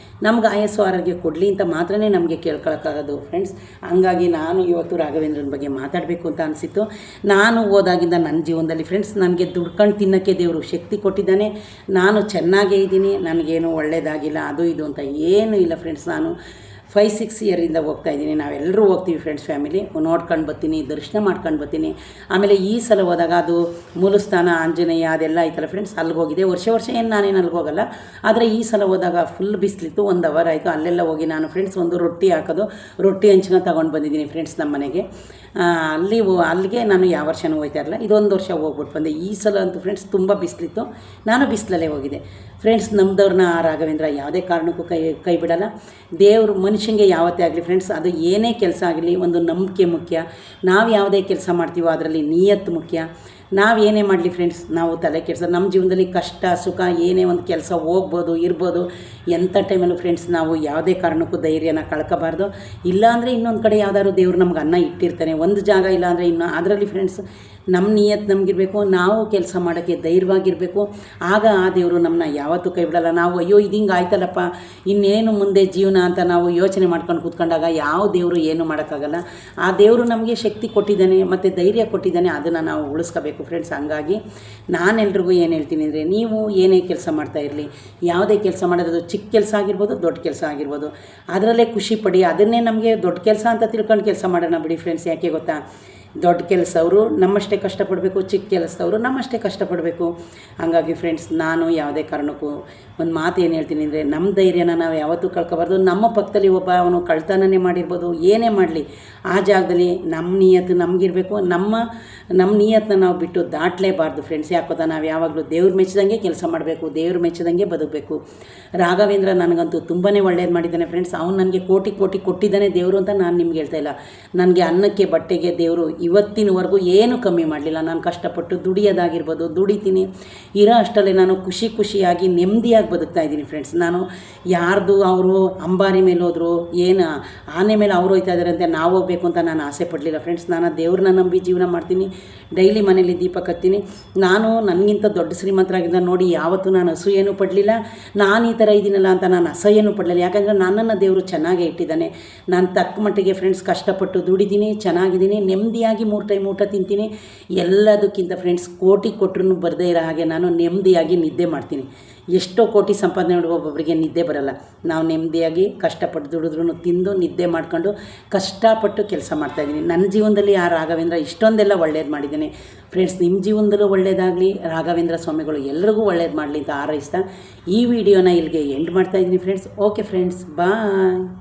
Speaker 1: ನಮ್ಗೆ ಆರೋಗ್ಯ ಕೊಡಲಿ ಅಂತ ಮಾತ್ರನೇ ನಮಗೆ ಕೇಳ್ಕೊಳಕ್ಕಾಗೋದು ಫ್ರೆಂಡ್ಸ್. ಹಂಗಾಗಿ ನಾನು ಇವತ್ತು ರಾಘವೇಂದ್ರನ ಬಗ್ಗೆ ಮಾತಾಡಬೇಕು ಅಂತ ಅನಿಸಿತ್ತು. ನಾನು ಹೋದಾಗಿಂದ ನನ್ನ ಜೀವನದಲ್ಲಿ ಫ್ರೆಂಡ್ಸ್ ನನಗೆ ದುಡ್ಕೊಂಡು ತಿನ್ನೋಕ್ಕೆ ದೇವರು ಶಕ್ತಿ ಕೊಟ್ಟಿದ್ದಾನೆ. ನಾನು ಚೆನ್ನಾಗೇ ಇದ್ದೀನಿ, ನನಗೇನು ಒಳ್ಳೆಯದಾಗಿಲ್ಲ ಅದು ಇದು ಅಂತ ಏನೂ ಇಲ್ಲ ಫ್ರೆಂಡ್ಸ್. ನಾನು 5-6 ಇಯರಿಂದ ಹೋಗ್ತಾಯಿದ್ದೀನಿ. ನಾವೆಲ್ಲರೂ ಹೋಗ್ತೀವಿ ಫ್ರೆಂಡ್ಸ್, ಫ್ಯಾಮಿಲಿ ನೋಡ್ಕೊಂಡು ಬರ್ತೀನಿ, ದರ್ಶನ ಮಾಡ್ಕೊಂಡು ಬರ್ತೀನಿ. ಆಮೇಲೆ ಈ ಸಲ ಹೋದಾಗ ಅದು ಮೂಲಸ್ಥಾನ ಆಂಜನೇಯ ಅದೆಲ್ಲ ಐತಲ್ಲ ಫ್ರೆಂಡ್ಸ್, ಅಲ್ಲಿಗೆ ಹೋಗಿದೆ. ವರ್ಷ ಏನು ನಾನೇನು ಅಲ್ಲಿಗೆ ಹೋಗಲ್ಲ. ಆದರೆ ಈ ಸಲ ಹೋದಾಗ ಫುಲ್ ಬಿಸಿಲಿತ್ತು, 1 ಅವರ್ ಆಯಿತು. ಅಲ್ಲೆಲ್ಲ ಹೋಗಿ ನಾನು ಫ್ರೆಂಡ್ಸ್ ಒಂದು ರೊಟ್ಟಿ ಹಂಚನ್ನ ತೊಗೊಂಡು ಬಂದಿದ್ದೀನಿ ಫ್ರೆಂಡ್ಸ್ ನಮ್ಮ ಮನೆಗೆ. ಅಲ್ಲಿಗೆ ನಾನು ಯಾವ ವರ್ಷವೂ ಹೋಗ್ತಾ ಇರಲ್ಲ, ಇದೊಂದು ವರ್ಷ ಹೋಗ್ಬಿಟ್ಟು ಬಂದೆ. ಈ ಸಲ ಅಂತೂ ಫ್ರೆಂಡ್ಸ್ ತುಂಬ ಬಿಸಿಲಿತ್ತು, ನಾನು ಬಿಸಿಲಲ್ಲೇ ಹೋಗಿದೆ ಫ್ರೆಂಡ್ಸ್. ನಮ್ಮದವ್ರನ್ನ ರಾಘವೇಂದ್ರ ಯಾವುದೇ ಕಾರಣಕ್ಕೂ ಕೈ ಬಿಡಲ್ಲ. ದೇವರು ಮನುಷ್ಯನಿಗೆ ಯಾವತ್ತೇ ಆಗಲಿ ಫ್ರೆಂಡ್ಸ್, ಅದು ಏನೇ ಕೆಲಸ ಆಗಲಿ ಒಂದು ನಂಬಿಕೆ ಮುಖ್ಯ. ನಾವು ಯಾವುದೇ ಕೆಲಸ ಮಾಡ್ತೀವೋ ಅದರಲ್ಲಿ ನಿಯತ್ತು ಮುಖ್ಯ. ನಾವು ಏನೇ ಮಾಡಲಿ ಫ್ರೆಂಡ್ಸ್, ನಾವು ತಲೆ ಕೆಡಿಸೋ ನಮ್ಮ ಜೀವನದಲ್ಲಿ ಕಷ್ಟ ಸುಖ ಏನೇ ಒಂದು ಕೆಲಸ ಇರ್ಬೋದು ಎಂಥ ಟೈಮಲ್ಲೂ ಫ್ರೆಂಡ್ಸ್ ನಾವು ಯಾವುದೇ ಕಾರಣಕ್ಕೂ ಧೈರ್ಯನ ಕಳ್ಕೋಬಾರ್ದು. ಇಲ್ಲಾಂದರೆ ಇನ್ನೊಂದು ಕಡೆ ಯಾವ್ದಾದ್ರು ದೇವ್ರು ನಮ್ಗೆ ಅನ್ನ ಇಟ್ಟಿರ್ತಾನೆ, ಒಂದು ಜಾಗ ಇಲ್ಲಾಂದರೆ ಇನ್ನೂ ಅದರಲ್ಲಿ ಫ್ರೆಂಡ್ಸ್ ನಮ್ಮ ನಿಯತ್ತು ನಮಗಿರಬೇಕು. ನಾವು ಕೆಲಸ ಮಾಡೋಕ್ಕೆ ಧೈರ್ಯವಾಗಿರಬೇಕು. ಆಗ ಆ ದೇವರು ನಮ್ಮನ್ನ ಯಾವತ್ತೂ ಕೈ ಬಿಡಲ್ಲ. ನಾವು ಅಯ್ಯೋ ಇದು ಹಿಂಗೆ ಆಯ್ತಲ್ಲಪ್ಪ ಇನ್ನೇನು ಮುಂದೆ ಜೀವನ ಅಂತ ನಾವು ಯೋಚನೆ ಮಾಡ್ಕೊಂಡು ಕೂತ್ಕೊಂಡಾಗ ಯಾವ ದೇವರು ಏನೂ ಮಾಡೋಕ್ಕಾಗಲ್ಲ. ಆ ದೇವರು ನಮಗೆ ಶಕ್ತಿ ಕೊಟ್ಟಿದ್ದಾನೆ ಮತ್ತು ಧೈರ್ಯ ಕೊಟ್ಟಿದ್ದಾನೆ, ಅದನ್ನು ನಾವು ಉಳಿಸ್ಕೋಬೇಕು ಫ್ರೆಂಡ್ಸ್. ಹಂಗಾಗಿ ನಾನೆಲ್ರಿಗೂ ಏನು ಹೇಳ್ತೀನಿ ಅಂದರೆ, ನೀವು ಏನೇ ಕೆಲಸ ಮಾಡ್ತಾ ಇರಲಿ, ಯಾವುದೇ ಕೆಲಸ ಮಾಡೋದು ಚಿಕ್ಕ ಕೆಲಸ ಆಗಿರ್ಬೋದು ದೊಡ್ಡ ಕೆಲಸ ಆಗಿರ್ಬೋದು, ಅದರಲ್ಲೇ ಖುಷಿ ಪಡಿ. ಅದನ್ನೇ ನಮಗೆ ದೊಡ್ಡ ಕೆಲಸ ಅಂತ ತಿಳ್ಕೊಂಡು ಕೆಲಸ ಮಾಡೋಣ ಬಿಡಿ ಫ್ರೆಂಡ್ಸ್. ಯಾಕೆ ಗೊತ್ತಾ, ದೊಡ್ಡ ಕೆಲಸವರು ನಮ್ಮಷ್ಟೇ ಕಷ್ಟಪಡಬೇಕು, ಚಿಕ್ಕ ಕೆಲಸದವರು ನಮ್ಮಷ್ಟೇ ಕಷ್ಟಪಡಬೇಕು. ಹಾಗಾಗಿ ಫ್ರೆಂಡ್ಸ್ ನಾನು ಯಾವುದೇ ಕಾರಣಕ್ಕೂ ಒಂದು ಮಾತು ಏನು ಹೇಳ್ತೀನಿ ಅಂದರೆ, ನಮ್ಮ ಧೈರ್ಯನ ನಾವು ಯಾವತ್ತೂ ಕಳ್ಕೊಬಾರ್ದು. ನಮ್ಮ ಪಕ್ಕದಲ್ಲಿ ಒಬ್ಬ ಅವನು ಕಳ್ತನನೇ ಮಾಡಿರ್ಬೋದು, ಏನೇ ಮಾಡಲಿ ಆ ಜಾಗದಲ್ಲಿ ನಮ್ಮ ನಿಯತ್ತು ನಮಗಿರಬೇಕು. ನಮ್ಮ ನಿಯತ್ತನ್ನ ನಾವು ಬಿಟ್ಟು ದಾಟಲೇಬಾರ್ದು ಫ್ರೆಂಡ್ಸ್. ಯಾಕೋತಾ ನಾವು ಯಾವಾಗಲೂ ದೇವ್ರು ಮೆಚ್ಚಿದಂಗೆ ಕೆಲಸ ಮಾಡಬೇಕು, ದೇವ್ರು ಮೆಚ್ಚಿದಂಗೆ ಬದುಕಬೇಕು. ರಾಘವೇಂದ್ರ ನನಗಂತೂ ತುಂಬಾ ಒಳ್ಳೇದು ಮಾಡಿದ್ದಾನೆ ಫ್ರೆಂಡ್ಸ್. ಅವನು ನನಗೆ ಕೋಟಿ ಕೊಟ್ಟಿದ್ದಾನೆ ದೇವರು ಅಂತ ನಾನು ನಿಮ್ಗೆ ಹೇಳ್ತಾ ಇಲ್ಲ. ನನಗೆ ಅನ್ನಕ್ಕೆ ಬಟ್ಟೆಗೆ ದೇವರು ಇವತ್ತಿನವರೆಗೂ ಏನೂ ಕಮ್ಮಿ ಮಾಡಲಿಲ್ಲ. ನಾನು ಕಷ್ಟಪಟ್ಟು ದುಡಿತೀನಿ, ಇರೋ ಅಷ್ಟಲ್ಲೇ ನಾನು ಖುಷಿಯಾಗಿ ನೆಮ್ಮದಿಯಾಗಿ ಬದುಕ್ತಾ ಇದ್ದೀನಿ ಫ್ರೆಂಡ್ಸ್. ನಾನು ಯಾರ್ದು ಅವರು ಅಂಬಾರಿ ಮೇಲೆ ಹೋದ್ರು, ಏನು ಆನೆ ಮೇಲೆ ಅವ್ರು ಹೋಗ್ತಾ ಇದ್ದಾರೆ ಅಂತ ನಾವು ಹೋಗಬೇಕು ಅಂತ ನಾನು ಆಸೆ ಪಡಲಿಲ್ಲ ಫ್ರೆಂಡ್ಸ್. ನಾನು ದೇವ್ರನ್ನ ನಂಬಿ ಜೀವನ ಮಾಡ್ತೀನಿ. ಡೈಲಿ ಮನೇಲಿ ದೀಪ ಕತ್ತೀನಿ. ನಾನು ನನಗಿಂತ ದೊಡ್ಡ ಶ್ರೀಮಂತರಾಗಿದ್ದ ನೋಡಿ ಯಾವತ್ತೂ ನಾನು ಅಸೂಯೆನೂ ಪಡಲಿಲ್ಲ. ನಾನು ಈ ಥರ ಇದ್ದೀನಲ್ಲ ಅಂತ ನಾನು ಅಸಹ್ಯನೂ ಪಡಲಿಲ್ಲ. ಯಾಕಂದರೆ ನನ್ನನ್ನು ದೇವರು ಚೆನ್ನಾಗೇ ಇಟ್ಟಿದ್ದಾನೆ. ನಾನು ತಕ್ಕ ಮಟ್ಟಿಗೆ ಫ್ರೆಂಡ್ಸ್ ಕಷ್ಟಪಟ್ಟು ದುಡಿದ್ದೀನಿ, ಚೆನ್ನಾಗಿದ್ದೀನಿ, ನೆಮ್ಮದಿಯಾಗಿ 3 ಟೈಮ್ ಊಟ ತಿಂತೀನಿ. ಎಲ್ಲದಕ್ಕಿಂತ ಫ್ರೆಂಡ್ಸ್ ಕೋಟಿ ಕೊಟ್ಟರು ಬರದೇ ಇರೋ ಹಾಗೆ ನಾನು ನೆಮ್ಮದಿಯಾಗಿ ನಿದ್ದೆ ಮಾಡ್ತೀನಿ. ಎಷ್ಟೋ ಕೋಟಿ ಸಂಪಾದನೆ ಮಾಡುವ ಒಬ್ಬೊಬ್ಬರಿಗೆ ನಿದ್ದೆ ಬರಲ್ಲ. ನಾವು ನೆಮ್ಮದಿಯಾಗಿ ಕಷ್ಟಪಟ್ಟು ದುಡಿದ್ರೂ ತಿಂದು ನಿದ್ದೆ ಮಾಡ್ಕೊಂಡು ಕಷ್ಟಪಟ್ಟು ಕೆಲಸ ಮಾಡ್ತಾಯಿದ್ದೀನಿ. ನನ್ನ ಜೀವನದಲ್ಲಿ ಆ ರಾಘವೇಂದ್ರ ಇಷ್ಟೊಂದೆಲ್ಲ ಒಳ್ಳೇದು ಮಾಡಿದ್ದೀನಿ ಫ್ರೆಂಡ್ಸ್. ನಿಮ್ಮ ಜೀವನದಲ್ಲೂ ಒಳ್ಳೇದಾಗಲಿ, ರಾಘವೇಂದ್ರ ಸ್ವಾಮಿಗಳು ಎಲ್ರಿಗೂ ಒಳ್ಳೇದು ಮಾಡಲಿ ಅಂತ ಹಾರೈಸ್ತಾ ಈ ವಿಡಿಯೋನ ಇಲ್ಲಿಗೆ ಎಂಡ್ ಮಾಡ್ತಾಯಿದ್ದೀನಿ ಫ್ರೆಂಡ್ಸ್. ಓಕೆ ಫ್ರೆಂಡ್ಸ್, ಬಾಯ್.